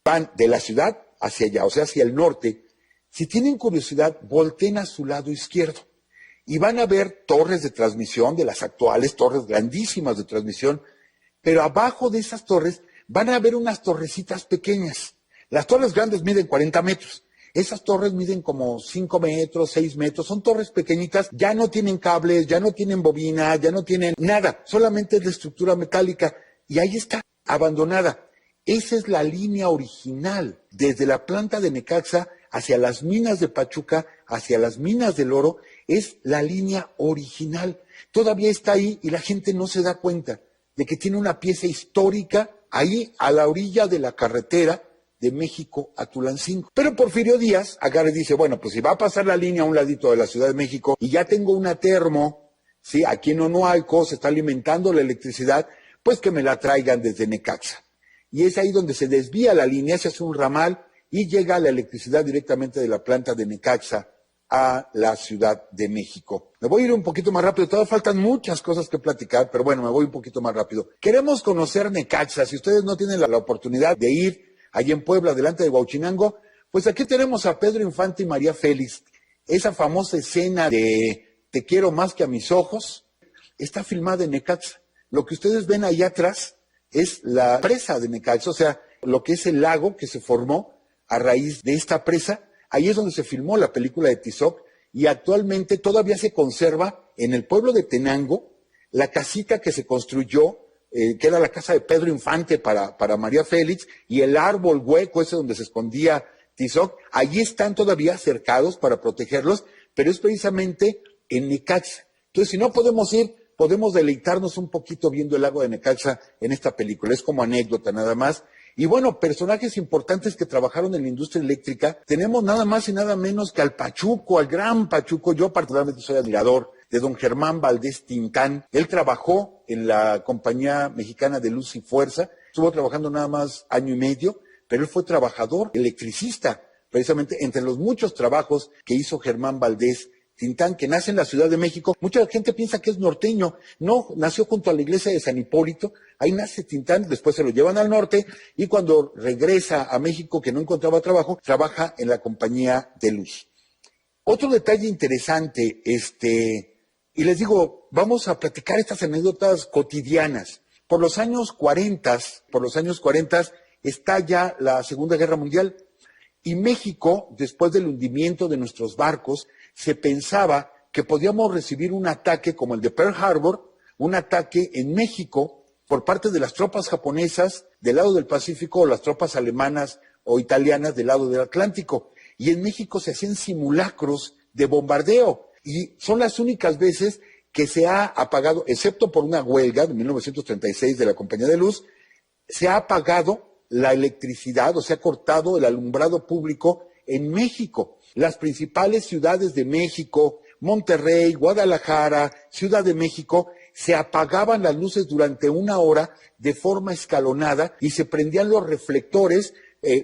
van de la ciudad hacia allá, o sea, hacia el norte, si tienen curiosidad, volteen a su lado izquierdo y van a ver torres de transmisión, de las actuales torres grandísimas de transmisión, pero abajo de esas torres van a ver unas torrecitas pequeñas. Las torres grandes miden 40 metros. Esas torres miden como 5 metros, 6 metros. Son torres pequeñitas, ya no tienen cables, ya no tienen bobina, ya no tienen nada. Solamente es de estructura metálica. Y ahí está, abandonada. Esa es la línea original, desde la planta de Necaxa hacia las minas de Pachuca, hacia las minas del oro, es la línea original. Todavía está ahí y la gente no se da cuenta de que tiene una pieza histórica ahí a la orilla de la carretera de México a Tulancingo. Pero Porfirio Díaz agarra y dice, bueno, pues si va a pasar la línea a un ladito de la Ciudad de México y ya tengo una termo, ¿sí? Aquí en Onoalco se está alimentando la electricidad, pues que me la traigan desde Necaxa. Y es ahí donde se desvía la línea, se hace un ramal y llega la electricidad directamente de la planta de Necaxa a la Ciudad de México. Me voy a ir un poquito más rápido, todavía faltan muchas cosas que platicar, pero bueno, me voy un poquito más rápido. Queremos conocer Necaxa, si ustedes no tienen la oportunidad de ir allí en Puebla, delante de Huauchinango, pues aquí tenemos a Pedro Infante y María Félix. Esa famosa escena de Te quiero más que a mis ojos, está filmada en Necaxa. Lo que ustedes ven ahí atrás es la presa de Necaxa, o sea, lo que es el lago que se formó a raíz de esta presa. Ahí es donde se filmó la película de Tizoc y actualmente todavía se conserva en el pueblo de Tenango la casita que se construyó, que era la casa de Pedro Infante para María Félix, y el árbol hueco ese donde se escondía Tizoc. Allí están todavía cercados para protegerlos, pero es precisamente en Necaxa. Entonces, si no podemos ir, podemos deleitarnos un poquito viendo el lago de Necaxa en esta película. Es como anécdota nada más. Y bueno, personajes importantes que trabajaron en la industria eléctrica, tenemos nada más y nada menos que al Pachuco, al gran Pachuco. Yo particularmente soy admirador de don Germán Valdés Tintán. Él trabajó en la Compañía Mexicana de Luz y Fuerza, estuvo trabajando nada más año y medio, pero él fue trabajador, electricista, precisamente entre los muchos trabajos que hizo Germán Valdés Tintán, que nace en la Ciudad de México. Mucha gente piensa que es norteño. No, nació junto a la iglesia de San Hipólito. Ahí nace Tintán, después se lo llevan al norte y cuando regresa a México, que no encontraba trabajo, trabaja en la Compañía de Luz. Otro detalle interesante, y les digo, vamos a platicar estas anécdotas cotidianas. Por los años 40 estalla la Segunda Guerra Mundial y México, después del hundimiento de nuestros barcos, se pensaba que podíamos recibir un ataque como el de Pearl Harbor, un ataque en México por parte de las tropas japonesas del lado del Pacífico o las tropas alemanas o italianas del lado del Atlántico. Y en México se hacían simulacros de bombardeo y son las únicas veces que se ha apagado, excepto por una huelga de 1936 de la Compañía de Luz, se ha apagado la electricidad o se ha cortado el alumbrado público en México. Las principales ciudades de México, Monterrey, Guadalajara, Ciudad de México, se apagaban las luces durante una hora de forma escalonada y se prendían los reflectores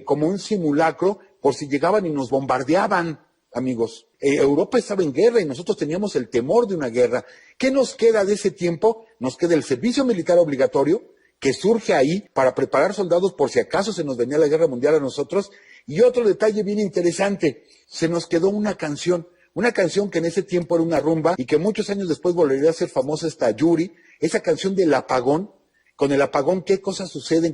como un simulacro por si llegaban y nos bombardeaban, amigos. Europa estaba en guerra y nosotros teníamos el temor de una guerra. ¿Qué nos queda de ese tiempo? Nos queda el servicio militar obligatorio, que surge ahí para preparar soldados por si acaso se nos venía la guerra mundial a nosotros. Y otro detalle bien interesante, se nos quedó una canción que en ese tiempo era una rumba y que muchos años después volvería a ser famosa, esta Yuri, esa canción del apagón. Con el apagón, ¿qué cosas suceden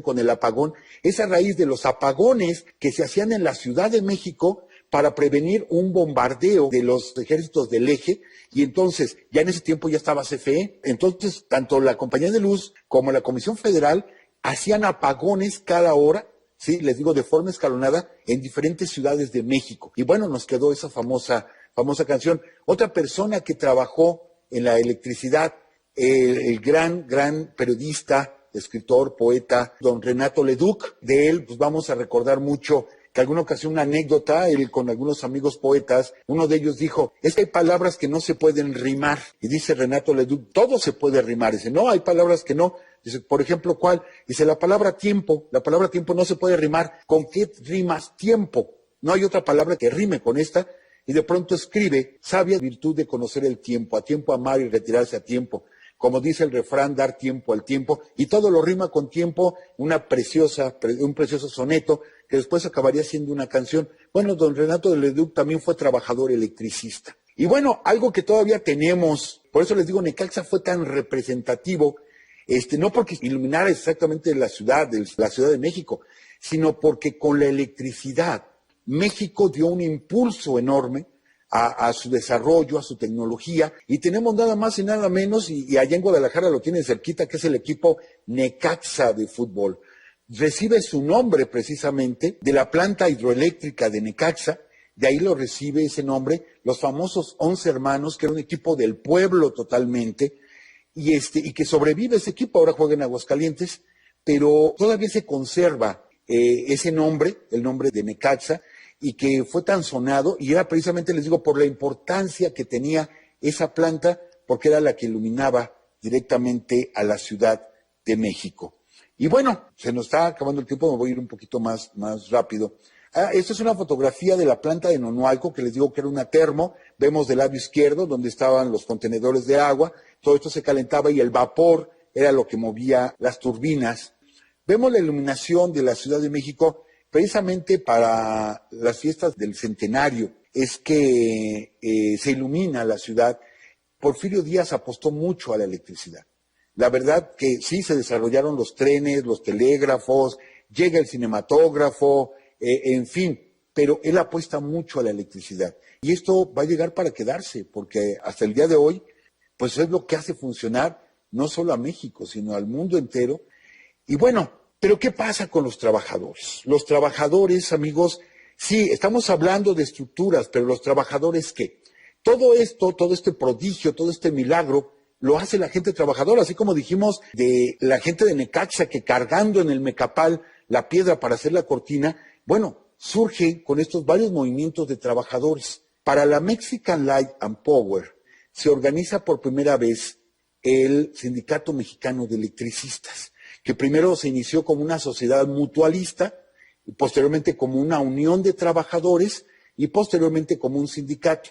con el apagón? Es a raíz de los apagones que se hacían en la Ciudad de México para prevenir un bombardeo de los ejércitos del eje, y entonces, ya en ese tiempo ya estaba CFE, entonces tanto la Compañía de Luz como la Comisión Federal hacían apagones cada hora, sí, les digo, de forma escalonada, en diferentes ciudades de México. Y bueno, nos quedó esa famosa canción. Otra persona que trabajó en la electricidad, el gran periodista, escritor, poeta, don Renato Leduc. De él, pues vamos a recordar mucho que alguna ocasión una anécdota, él con algunos amigos poetas, uno de ellos dijo, es que hay palabras que no se pueden rimar. Y dice Renato Leduc, todo se puede rimar. Dice, no, hay palabras que no. Dice, por ejemplo, ¿cuál? Dice, la palabra tiempo no se puede rimar. ¿Con qué rimas tiempo? No hay otra palabra que rime con esta. Y de pronto escribe, sabia virtud de conocer el tiempo, a tiempo amar y retirarse a tiempo. Como dice el refrán, dar tiempo al tiempo, y todo lo rima con tiempo, un precioso soneto, que después acabaría siendo una canción. Bueno, don Renato de Leduc también fue trabajador electricista. Y bueno, algo que todavía tenemos, por eso les digo, Necaxa fue tan representativo, no porque iluminara exactamente la Ciudad de México, sino porque con la electricidad México dio un impulso enorme a su desarrollo, a su tecnología, y tenemos nada más y nada menos, y allá en Guadalajara lo tienen cerquita, que es el equipo Necaxa de fútbol. Recibe su nombre precisamente de la planta hidroeléctrica de Necaxa, de ahí lo recibe ese nombre, los famosos 11 hermanos, que era un equipo del pueblo totalmente, y que sobrevive ese equipo, ahora juega en Aguascalientes, pero todavía se conserva ese nombre, el nombre de Necaxa, y que fue tan sonado, y era precisamente, les digo, por la importancia que tenía esa planta, porque era la que iluminaba directamente a la Ciudad de México. Y bueno, se nos está acabando el tiempo, me voy a ir un poquito más rápido. Esta es una fotografía de la planta de Nonualco, que les digo que era una termo. Vemos del lado izquierdo donde estaban los contenedores de agua. Todo esto se calentaba y el vapor era lo que movía las turbinas. Vemos la iluminación de la Ciudad de México precisamente para las fiestas del centenario. Es que se ilumina la ciudad. Porfirio Díaz apostó mucho a la electricidad. La verdad que sí se desarrollaron los trenes, los telégrafos, llega el cinematógrafo, en fin, pero él apuesta mucho a la electricidad. Y esto va a llegar para quedarse, porque hasta el día de hoy, pues es lo que hace funcionar no solo a México, sino al mundo entero. Y bueno, pero ¿qué pasa con los trabajadores? Los trabajadores, amigos, sí, estamos hablando de estructuras, pero los trabajadores, ¿qué? Todo esto, todo este prodigio, todo este milagro, lo hace la gente trabajadora, así como dijimos de la gente de Necaxa que cargando en el Mecapal la piedra para hacer la cortina. Bueno, surge con estos varios movimientos de trabajadores. Para la Mexican Light and Power se organiza por primera vez el Sindicato Mexicano de Electricistas, que primero se inició como una sociedad mutualista, y posteriormente como una unión de trabajadores y posteriormente como un sindicato.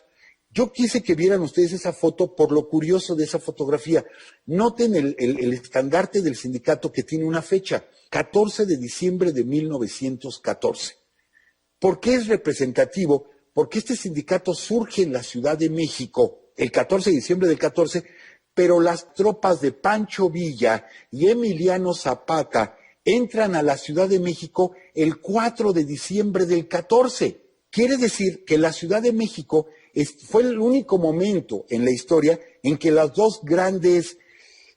Yo quise que vieran ustedes esa foto por lo curioso de esa fotografía. Noten el estandarte del sindicato que tiene una fecha, 14 de diciembre de 1914. ¿Por qué es representativo? Porque este sindicato surge en la Ciudad de México el 14 de diciembre del 14, pero las tropas de Pancho Villa y Emiliano Zapata entran a la Ciudad de México el 4 de diciembre del 14. Quiere decir que la Ciudad de México fue el único momento en la historia en que las dos grandes,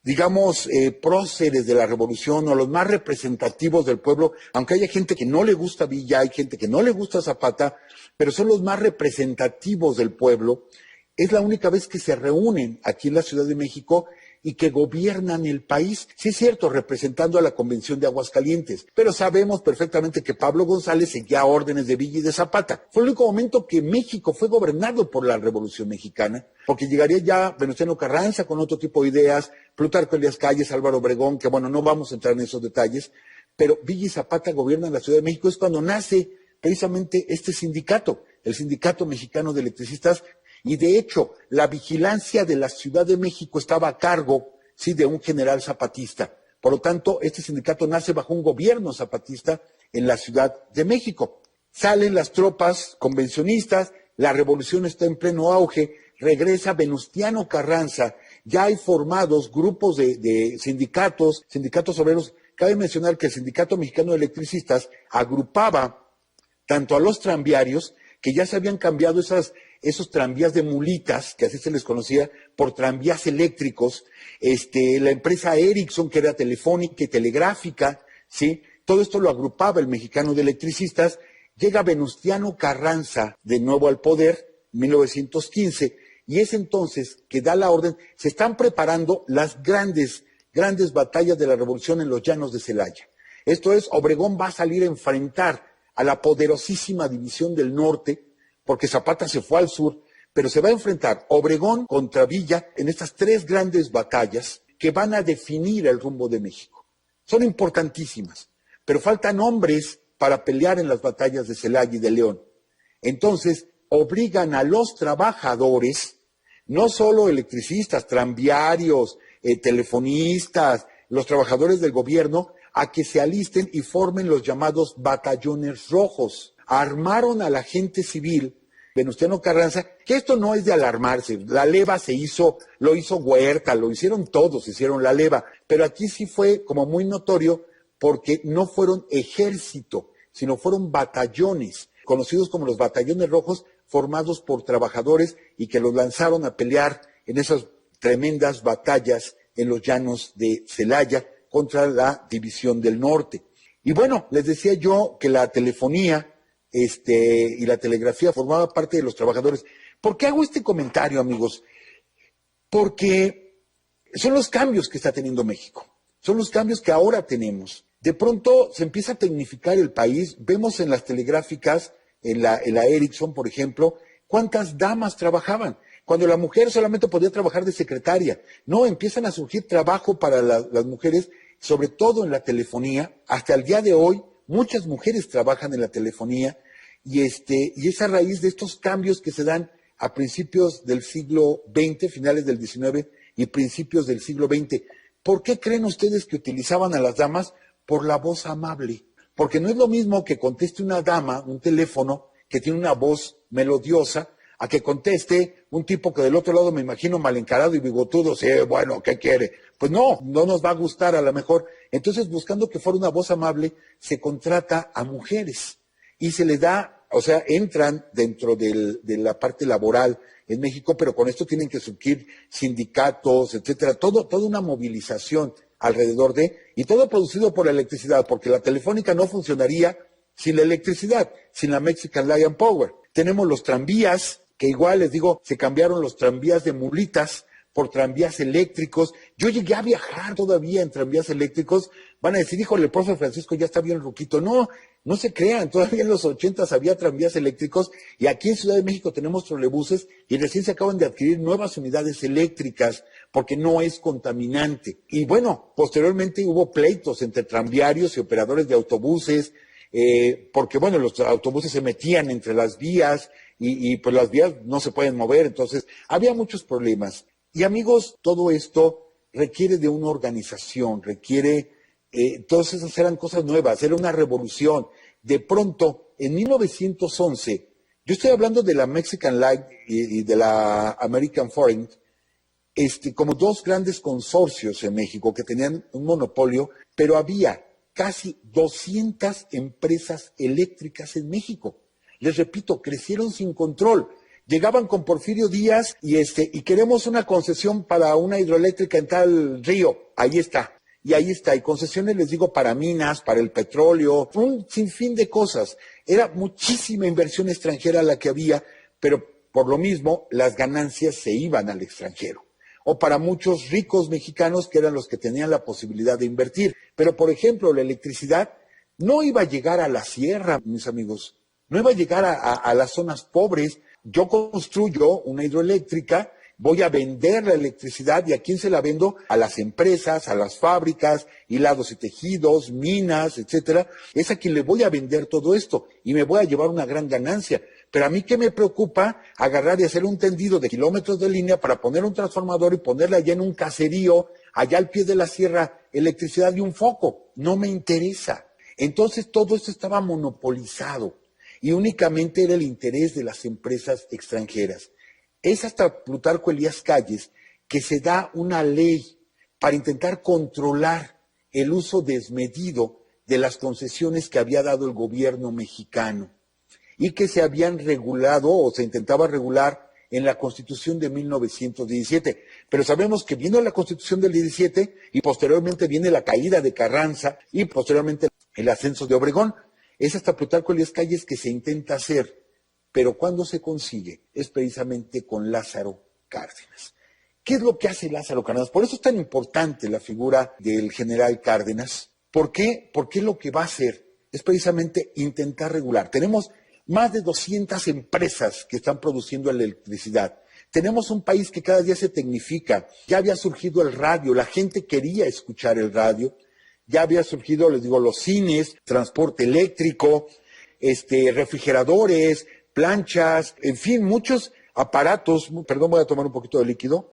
digamos, próceres de la revolución o los más representativos del pueblo, aunque haya gente que no le gusta Villa, hay gente que no le gusta Zapata, pero son los más representativos del pueblo, es la única vez que se reúnen aquí en la Ciudad de México y que gobiernan el país. Sí es cierto, representando a la Convención de Aguascalientes, pero sabemos perfectamente que Pablo González seguía órdenes de Villa y de Zapata. Fue el único momento que México fue gobernado por la Revolución Mexicana, porque llegaría ya Venustiano Carranza con otro tipo de ideas, Plutarco Elías Calles, Álvaro Obregón, que bueno, no vamos a entrar en esos detalles, pero Villa y Zapata gobiernan la Ciudad de México. Es cuando nace precisamente este sindicato, el Sindicato Mexicano de Electricistas. Y de hecho, la vigilancia de la Ciudad de México estaba a cargo, sí, de un general zapatista. Por lo tanto, este sindicato nace bajo un gobierno zapatista en la Ciudad de México. Salen las tropas convencionistas, la revolución está en pleno auge, regresa Venustiano Carranza, ya hay formados grupos de sindicatos obreros. Cabe mencionar que el Sindicato Mexicano de Electricistas agrupaba tanto a los tranviarios, que ya se habían cambiado esos tranvías de mulitas, que así se les conocía, por tranvías eléctricos, la empresa Ericsson, que era telefónica y telegráfica, ¿sí? Todo esto lo agrupaba el Mexicano de Electricistas. Llega Venustiano Carranza de nuevo al poder, 1915, y es entonces que da la orden. Se están preparando las grandes batallas de la Revolución en los llanos de Celaya. Esto es, Obregón va a salir a enfrentar a la poderosísima División del Norte, porque Zapata se fue al sur, pero se va a enfrentar Obregón contra Villa en estas tres grandes batallas que van a definir el rumbo de México. Son importantísimas, pero faltan hombres para pelear en las batallas de Celaya y de León. Entonces, obligan a los trabajadores, no solo electricistas, tranviarios, telefonistas, los trabajadores del gobierno, a que se alisten y formen los llamados batallones rojos. Armaron a la gente civil Venustiano Carranza, que esto no es de alarmarse, la leva lo hizo Huerta, lo hicieron todos, hicieron la leva, pero aquí sí fue como muy notorio porque no fueron ejército, sino fueron batallones, conocidos como los batallones rojos, formados por trabajadores y que los lanzaron a pelear en esas tremendas batallas en los llanos de Celaya contra la División del Norte. Y bueno, les decía yo que la telefonía y la telegrafía formaba parte de los trabajadores. ¿Por qué hago este comentario, amigos? Porque son los cambios que está teniendo México, son los cambios que ahora tenemos. De pronto se empieza a tecnificar el país, vemos en las telegráficas, en la Ericsson, por ejemplo, cuántas damas trabajaban, cuando la mujer solamente podía trabajar de secretaria. No, empiezan a surgir trabajo para las mujeres, sobre todo en la telefonía. Hasta el día de hoy, muchas mujeres trabajan en la telefonía y es a raíz de estos cambios que se dan a principios del siglo XX, finales del XIX y principios del siglo XX. ¿Por qué creen ustedes que utilizaban a las damas? Por la voz amable. Porque no es lo mismo que conteste una dama un teléfono que tiene una voz melodiosa a que conteste un tipo que del otro lado me imagino mal encarado y bigotudo, sí, bueno, ¿qué quiere? Pues no nos va a gustar a lo mejor. Entonces, buscando que fuera una voz amable, se contrata a mujeres y se le da, o sea, entran dentro de la parte laboral en México, pero con esto tienen que surgir sindicatos, etcétera, toda una movilización alrededor y todo producido por la electricidad, porque la telefónica no funcionaría sin la electricidad, sin la Mexican Lion Power. Tenemos los tranvías, que igual les digo, se cambiaron los tranvías de mulitas por tranvías eléctricos. Yo llegué a viajar todavía en tranvías eléctricos. Van a decir, híjole, el profe Francisco ya está bien ruquito. No se crean, todavía en los 80s había tranvías eléctricos y aquí en Ciudad de México tenemos trolebuses y recién se acaban de adquirir nuevas unidades eléctricas porque no es contaminante. Y bueno, posteriormente hubo pleitos entre tranviarios y operadores de autobuses, porque bueno, los autobuses se metían entre las vías y pues las vías no se pueden mover, entonces había muchos problemas. Y amigos, todo esto requiere de una organización, todas esas eran cosas nuevas, era una revolución. De pronto, en 1911, yo estoy hablando de la Mexican Light y de la American Foreign, como dos grandes consorcios en México que tenían un monopolio, pero había casi 200 empresas eléctricas en México. Les repito, crecieron sin control. Llegaban con Porfirio Díaz y queremos una concesión para una hidroeléctrica en tal río. Ahí está. Y concesiones, les digo, para minas, para el petróleo, un sinfín de cosas. Era muchísima inversión extranjera la que había, pero por lo mismo las ganancias se iban al extranjero. O para muchos ricos mexicanos que eran los que tenían la posibilidad de invertir. Pero, por ejemplo, la electricidad no iba a llegar a la sierra, mis amigos. No iba a llegar a las zonas pobres. Yo construyo una hidroeléctrica, voy a vender la electricidad, ¿y a quién se la vendo? A las empresas, a las fábricas, hilados y tejidos, minas, etcétera. Es a quien le voy a vender todo esto y me voy a llevar una gran ganancia. Pero a mí, ¿qué me preocupa? Agarrar y hacer un tendido de kilómetros de línea para poner un transformador y ponerle allá en un caserío, allá al pie de la sierra, electricidad y un foco. No me interesa. Entonces todo esto estaba monopolizado y únicamente era el interés de las empresas extranjeras. Es hasta Plutarco Elías Calles que se da una ley para intentar controlar el uso desmedido de las concesiones que había dado el gobierno mexicano y que se habían regulado o se intentaba regular en la Constitución de 1917. Pero sabemos que vino la Constitución del 17 y posteriormente viene la caída de Carranza y posteriormente el ascenso de Obregón. Es hasta Plutarco Elías Calles que se intenta hacer, pero cuando se consigue es precisamente con Lázaro Cárdenas. ¿Qué es lo que hace Lázaro Cárdenas? Por eso es tan importante la figura del general Cárdenas. ¿Por qué? Porque lo que va a hacer es precisamente intentar regular. Tenemos más de 200 empresas que están produciendo electricidad. Tenemos un país que cada día se tecnifica. Ya había surgido el radio, la gente quería escuchar el radio. Ya había surgido, les digo, los cines, transporte eléctrico, refrigeradores, planchas, en fin, muchos aparatos. Perdón, voy a tomar un poquito de líquido.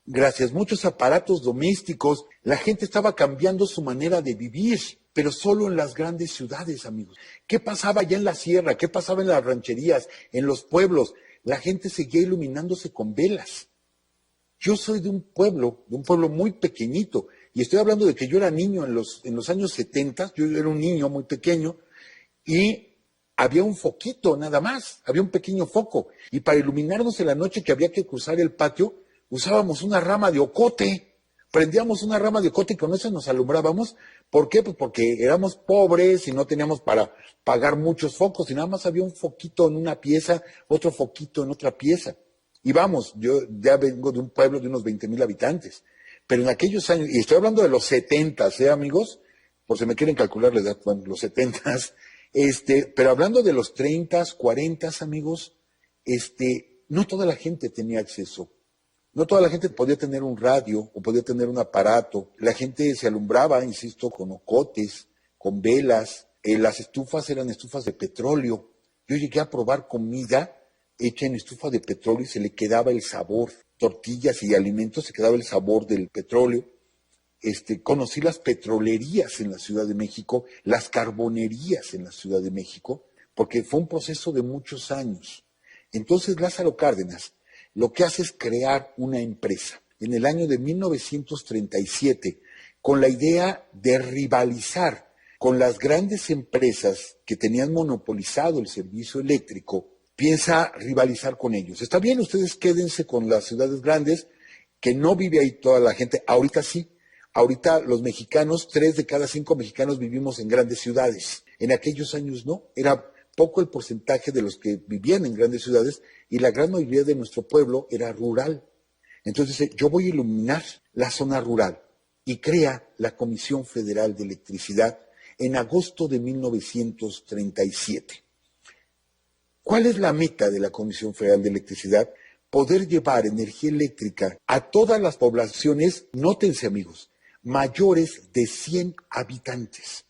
Gracias, muchos aparatos domésticos. La gente estaba cambiando su manera de vivir. pero solo en las grandes ciudades, amigos. ¿Qué pasaba allá en la sierra? ¿Qué pasaba en las rancherías, en los pueblos? La gente seguía iluminándose con velas. Yo soy de un pueblo muy pequeñito, y estoy hablando de que yo era niño en los años 70, yo era un niño muy pequeño, y había un foquito nada más, había un pequeño foco, y para iluminarnos en la noche que había que cruzar el patio, usábamos una rama de ocote, prendíamos una rama de ocote y con eso nos alumbrábamos. ¿Por qué? Pues porque éramos pobres y no teníamos para pagar muchos focos, y nada más había un foquito en una pieza, otro foquito en otra pieza. Y vamos, yo ya vengo de un pueblo de unos 20,000 habitantes, pero en aquellos años, y estoy hablando de los 70, amigos? Por si me quieren calcular la edad, bueno, los 70, pero hablando de los 30, 40, amigos, no toda la gente tenía acceso. No toda la gente podía tener un radio o podía tener un aparato. La gente se alumbraba, insisto, con ocotes, con velas. Las estufas eran estufas de petróleo. Yo llegué a probar comida hecha en estufa de petróleo y se le quedaba el sabor. Tortillas y alimentos, se quedaba el sabor del petróleo. Conocí las petrolerías en la Ciudad de México, las carbonerías en la Ciudad de México, porque fue un proceso de muchos años. Entonces Lázaro Cárdenas lo que hace es crear una empresa en el año de 1937 con la idea de rivalizar con las grandes empresas que tenían monopolizado el servicio eléctrico. Piensa rivalizar con ellos. Está bien, ustedes quédense con las ciudades grandes, que no vive ahí toda la gente. Ahorita sí. Ahorita los mexicanos, 3 de cada 5 mexicanos vivimos en grandes ciudades. En aquellos años no. Era poco el porcentaje de los que vivían en grandes ciudades y la gran mayoría de nuestro pueblo era rural. Entonces dice, yo voy a iluminar la zona rural, y crea la Comisión Federal de Electricidad en agosto de 1937. ¿Cuál es la meta de la Comisión Federal de Electricidad? Poder llevar energía eléctrica a todas las poblaciones, nótense amigos, mayores de 100 habitantes.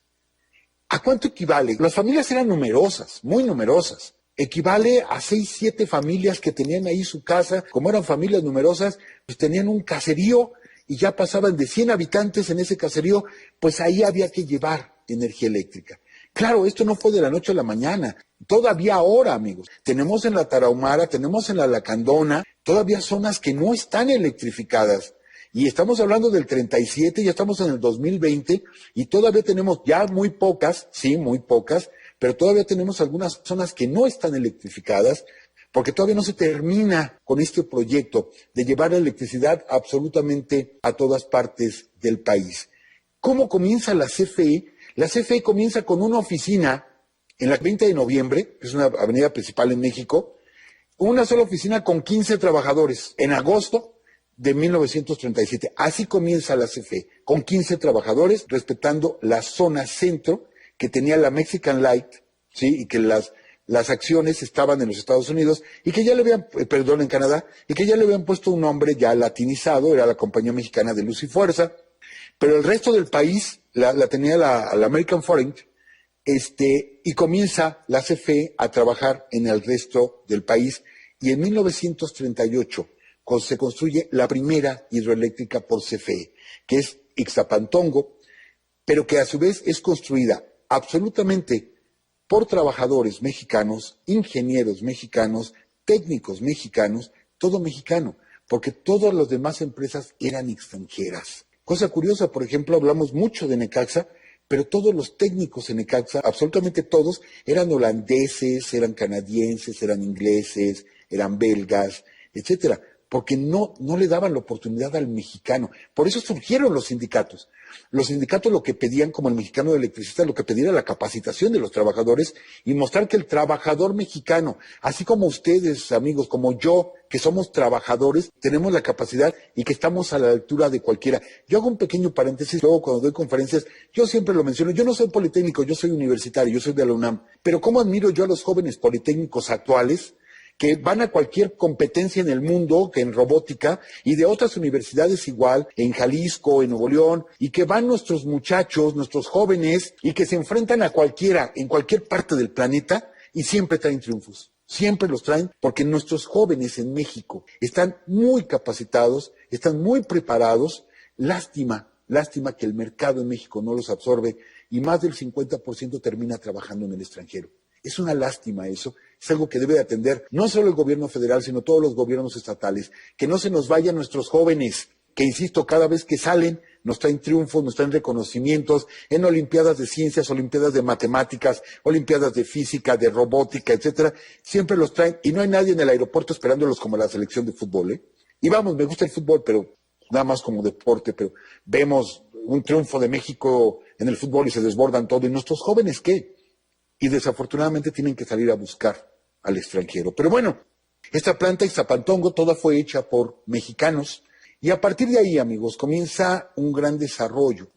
¿A cuánto equivale? Las familias eran numerosas, muy numerosas. Equivale a 6, 7 familias que tenían ahí su casa. Como eran familias numerosas, pues tenían un caserío y ya pasaban de 100 habitantes en ese caserío, pues ahí había que llevar energía eléctrica. Claro, esto no fue de la noche a la mañana. Todavía ahora, amigos, tenemos en la Tarahumara, tenemos en la Lacandona, todavía zonas que no están electrificadas. Y estamos hablando del 37, ya estamos en el 2020 y todavía tenemos ya muy pocas, sí, muy pocas, pero todavía tenemos algunas zonas que no están electrificadas porque todavía no se termina con este proyecto de llevar la electricidad absolutamente a todas partes del país. ¿Cómo comienza la CFE? La CFE comienza con una oficina en la 20 de noviembre, que es una avenida principal en México, una sola oficina con 15 trabajadores en agosto de 1937. Así comienza la CFE, con 15 trabajadores, respetando la zona centro que tenía la Mexican Light, ¿sí? Y que las acciones estaban en los Estados Unidos y que ya le habían, en Canadá, y que ya le habían puesto un nombre ya latinizado, era la Compañía Mexicana de Luz y Fuerza, pero el resto del país la tenía la American Foreign, y comienza la CFE a trabajar en el resto del país, y en 1938 se construye la primera hidroeléctrica por CFE, que es Ixtapantongo, pero que a su vez es construida absolutamente por trabajadores mexicanos, ingenieros mexicanos, técnicos mexicanos, todo mexicano, porque todas las demás empresas eran extranjeras. Cosa curiosa, por ejemplo, hablamos mucho de Necaxa, pero todos los técnicos en Necaxa, absolutamente todos, eran holandeses, eran canadienses, eran ingleses, eran belgas, etcétera, porque no le daban la oportunidad al mexicano. Por eso surgieron los sindicatos. Los sindicatos lo que pedían, como el mexicano de electricista, lo que pedía era la capacitación de los trabajadores y mostrar que el trabajador mexicano, así como ustedes, amigos, como yo, que somos trabajadores, tenemos la capacidad y que estamos a la altura de cualquiera. Yo hago un pequeño paréntesis, luego cuando doy conferencias, yo siempre lo menciono, yo no soy politécnico, yo soy universitario, yo soy de la UNAM, pero ¿cómo admiro yo a los jóvenes politécnicos actuales que van a cualquier competencia en el mundo, que en robótica, y de otras universidades igual, en Jalisco, en Nuevo León, y que van nuestros muchachos, nuestros jóvenes, y que se enfrentan a cualquiera, en cualquier parte del planeta, y siempre traen triunfos. Siempre los traen porque nuestros jóvenes en México están muy capacitados, están muy preparados. Lástima que el mercado en México no los absorbe y más del 50% termina trabajando en el extranjero. Es una lástima eso, es algo que debe de atender no solo el gobierno federal, sino todos los gobiernos estatales. Que no se nos vayan nuestros jóvenes, que insisto, cada vez que salen nos traen triunfos, nos traen reconocimientos en olimpiadas de ciencias, olimpiadas de matemáticas, olimpiadas de física, de robótica, etcétera. Siempre los traen y no hay nadie en el aeropuerto esperándolos como la selección de fútbol, ¿eh? Y vamos, me gusta el fútbol, pero nada más como deporte, pero vemos un triunfo de México en el fútbol y se desbordan todo. ¿Y nuestros jóvenes qué? Y desafortunadamente tienen que salir a buscar al extranjero. Pero bueno, esta planta Ixtapantongo toda fue hecha por mexicanos y a partir de ahí, amigos, comienza un gran desarrollo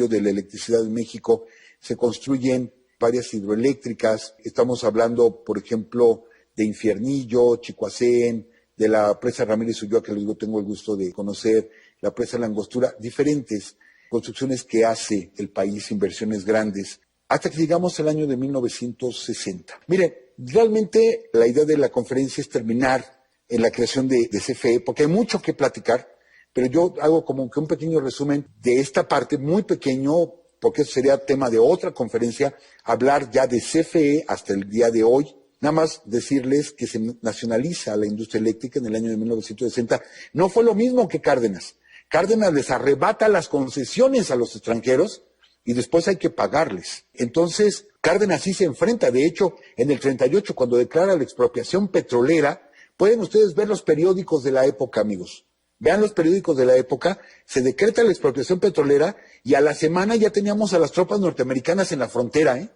de la electricidad en México. Se construyen varias hidroeléctricas. Estamos hablando, por ejemplo, de Infiernillo, Chicoacén, de la presa Ramírez Ulloa, que luego tengo el gusto de conocer, la presa La Angostura, diferentes construcciones que hace el país, inversiones grandes, hasta que llegamos al año de 1960. Miren, realmente la idea de la conferencia es terminar en la creación de CFE, porque hay mucho que platicar, pero yo hago como que un pequeño resumen de esta parte, muy pequeño, porque eso sería tema de otra conferencia, hablar ya de CFE hasta el día de hoy. Nada más decirles que se nacionaliza la industria eléctrica en el año de 1960. No fue lo mismo que Cárdenas. Cárdenas les arrebata las concesiones a los extranjeros y después hay que pagarles. Entonces, Cárdenas sí se enfrenta. De hecho, en el 38, cuando declara la expropiación petrolera, pueden ustedes ver los periódicos de la época, amigos. Vean los periódicos de la época, se decreta la expropiación petrolera y a la semana ya teníamos a las tropas norteamericanas en la frontera, ¿eh?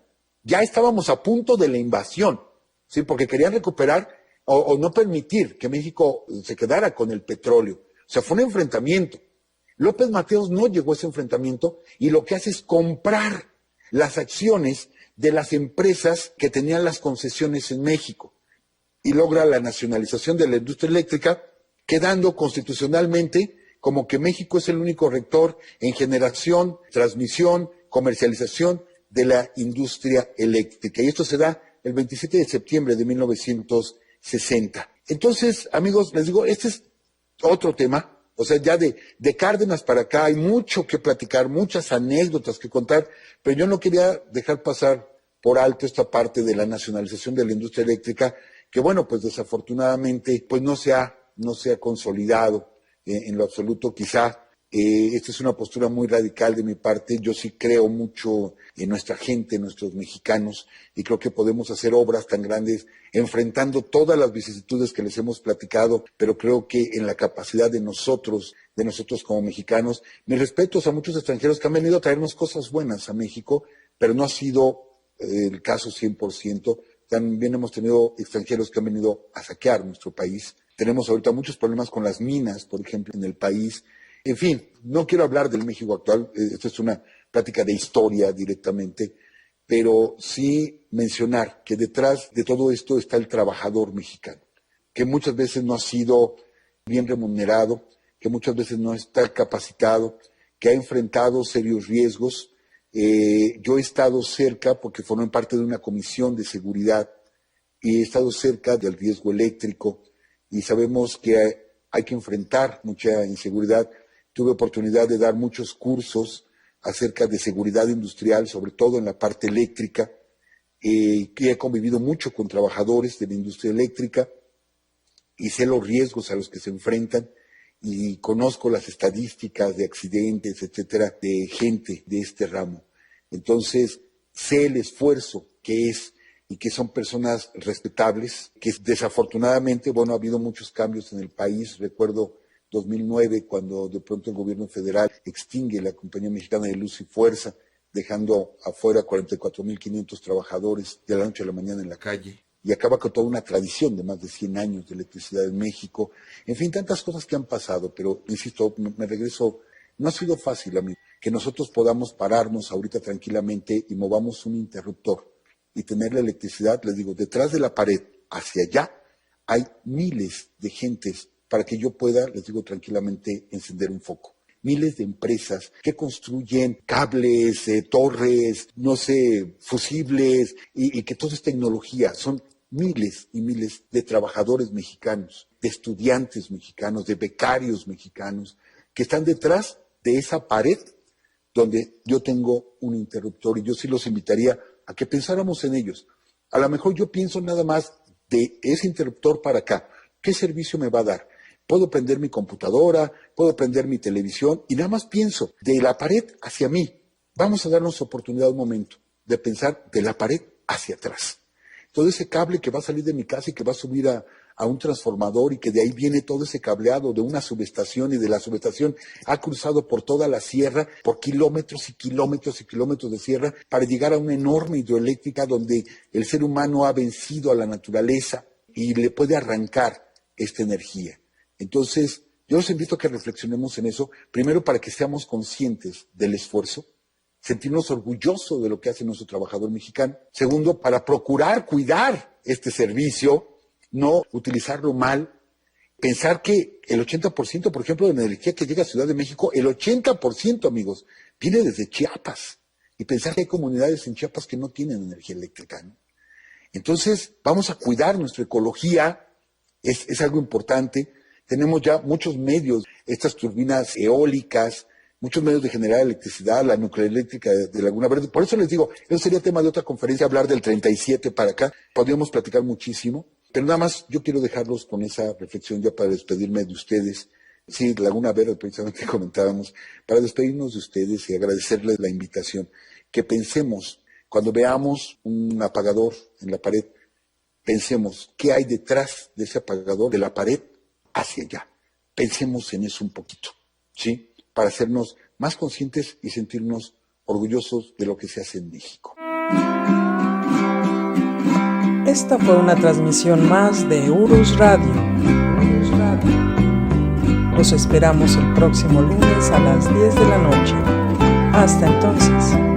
Ya estábamos a punto de la invasión, ¿sí? Porque querían recuperar o no permitir que México se quedara con el petróleo. O sea, fue un enfrentamiento. López Mateos no llegó a ese enfrentamiento y lo que hace es comprar las acciones de las empresas que tenían las concesiones en México y logra la nacionalización de la industria eléctrica, quedando constitucionalmente como que México es el único rector en generación, transmisión, comercialización de la industria eléctrica. Y esto se da el 27 de septiembre de 1960. Entonces, amigos, les digo, este es otro tema. O sea, ya de Cárdenas para acá hay mucho que platicar, muchas anécdotas que contar, pero yo no quería dejar pasar por alto esta parte de la nacionalización de la industria eléctrica, que bueno, pues desafortunadamente pues no se ha consolidado en lo absoluto. Quizá esta es una postura muy radical de mi parte. Yo sí creo mucho en nuestra gente, en nuestros mexicanos, y creo que podemos hacer obras tan grandes enfrentando todas las vicisitudes que les hemos platicado, pero creo que en la capacidad de nosotros como mexicanos. Mis respetos a muchos extranjeros que han venido a traernos cosas buenas a México, pero no ha sido el caso 100%. También hemos tenido extranjeros que han venido a saquear nuestro país. Tenemos ahorita muchos problemas con las minas, por ejemplo, en el país. En fin, no quiero hablar del México actual, esto es una plática de historia directamente, pero sí mencionar que detrás de todo esto está el trabajador mexicano, que muchas veces no ha sido bien remunerado, que muchas veces no está capacitado, que ha enfrentado serios riesgos. Yo he estado cerca, porque formé parte de una comisión de seguridad, y he estado cerca del riesgo eléctrico, y sabemos que hay que enfrentar mucha inseguridad. Tuve oportunidad de dar muchos cursos acerca de seguridad industrial, sobre todo en la parte eléctrica, que he convivido mucho con trabajadores de la industria eléctrica y sé los riesgos a los que se enfrentan y conozco las estadísticas de accidentes, etcétera, de gente de este ramo. Entonces, sé el esfuerzo que es y que son personas respetables, que desafortunadamente, bueno, ha habido muchos cambios en el país. Recuerdo 2009, cuando de pronto el gobierno federal extingue la Compañía Mexicana de Luz y Fuerza, dejando afuera 44.500 trabajadores de la noche a la mañana en la calle, y acaba con toda una tradición de más de 100 años de electricidad en México. En fin, tantas cosas que han pasado, pero insisto, me regreso, no ha sido fácil, amigo, que nosotros podamos pararnos ahorita tranquilamente y movamos un interruptor y tener la electricidad, les digo, detrás de la pared, hacia allá, hay miles de gentes para que yo pueda, les digo tranquilamente, encender un foco. Miles de empresas que construyen cables, torres, no sé, fusibles, y que todo es tecnología. Son miles y miles de trabajadores mexicanos, de estudiantes mexicanos, de becarios mexicanos, que están detrás de esa pared donde yo tengo un interruptor y yo sí los invitaría a que pensáramos en ellos. A lo mejor yo pienso nada más de ese interruptor para acá. ¿Qué servicio me va a dar? Puedo prender mi computadora, puedo prender mi televisión y nada más pienso de la pared hacia mí. Vamos a darnos oportunidad un momento de pensar de la pared hacia atrás. Todo ese cable que va a salir de mi casa y que va a subir a un transformador y que de ahí viene todo ese cableado de una subestación y de la subestación ha cruzado por toda la sierra, por kilómetros y kilómetros y kilómetros de sierra para llegar a una enorme hidroeléctrica donde el ser humano ha vencido a la naturaleza y le puede arrancar esta energía. Entonces, yo los invito a que reflexionemos en eso, primero para que seamos conscientes del esfuerzo, sentirnos orgullosos de lo que hace nuestro trabajador mexicano. Segundo, para procurar cuidar este servicio, no utilizarlo mal. Pensar que el 80%, por ejemplo, de la energía que llega a Ciudad de México, el 80%, amigos, viene desde Chiapas. Y pensar que hay comunidades en Chiapas que no tienen energía eléctrica, ¿no? Entonces, vamos a cuidar nuestra ecología, es algo importante. Tenemos ya muchos medios, estas turbinas eólicas, muchos medios de generar electricidad, la nucleoeléctrica de Laguna Verde. Por eso les digo, eso sería tema de otra conferencia, hablar del 37 para acá. Podríamos platicar muchísimo, pero nada más yo quiero dejarlos con esa reflexión ya para despedirme de ustedes. Sí, Laguna Verde, precisamente comentábamos, para despedirnos de ustedes y agradecerles la invitación. Que pensemos, cuando veamos un apagador en la pared, pensemos qué hay detrás de ese apagador, de la pared hacia allá. Pensemos en eso un poquito, ¿sí? Para hacernos más conscientes y sentirnos orgullosos de lo que se hace en México. Esta fue una transmisión más de Urus Radio. Los esperamos el próximo lunes a las 10 de la noche. Hasta entonces.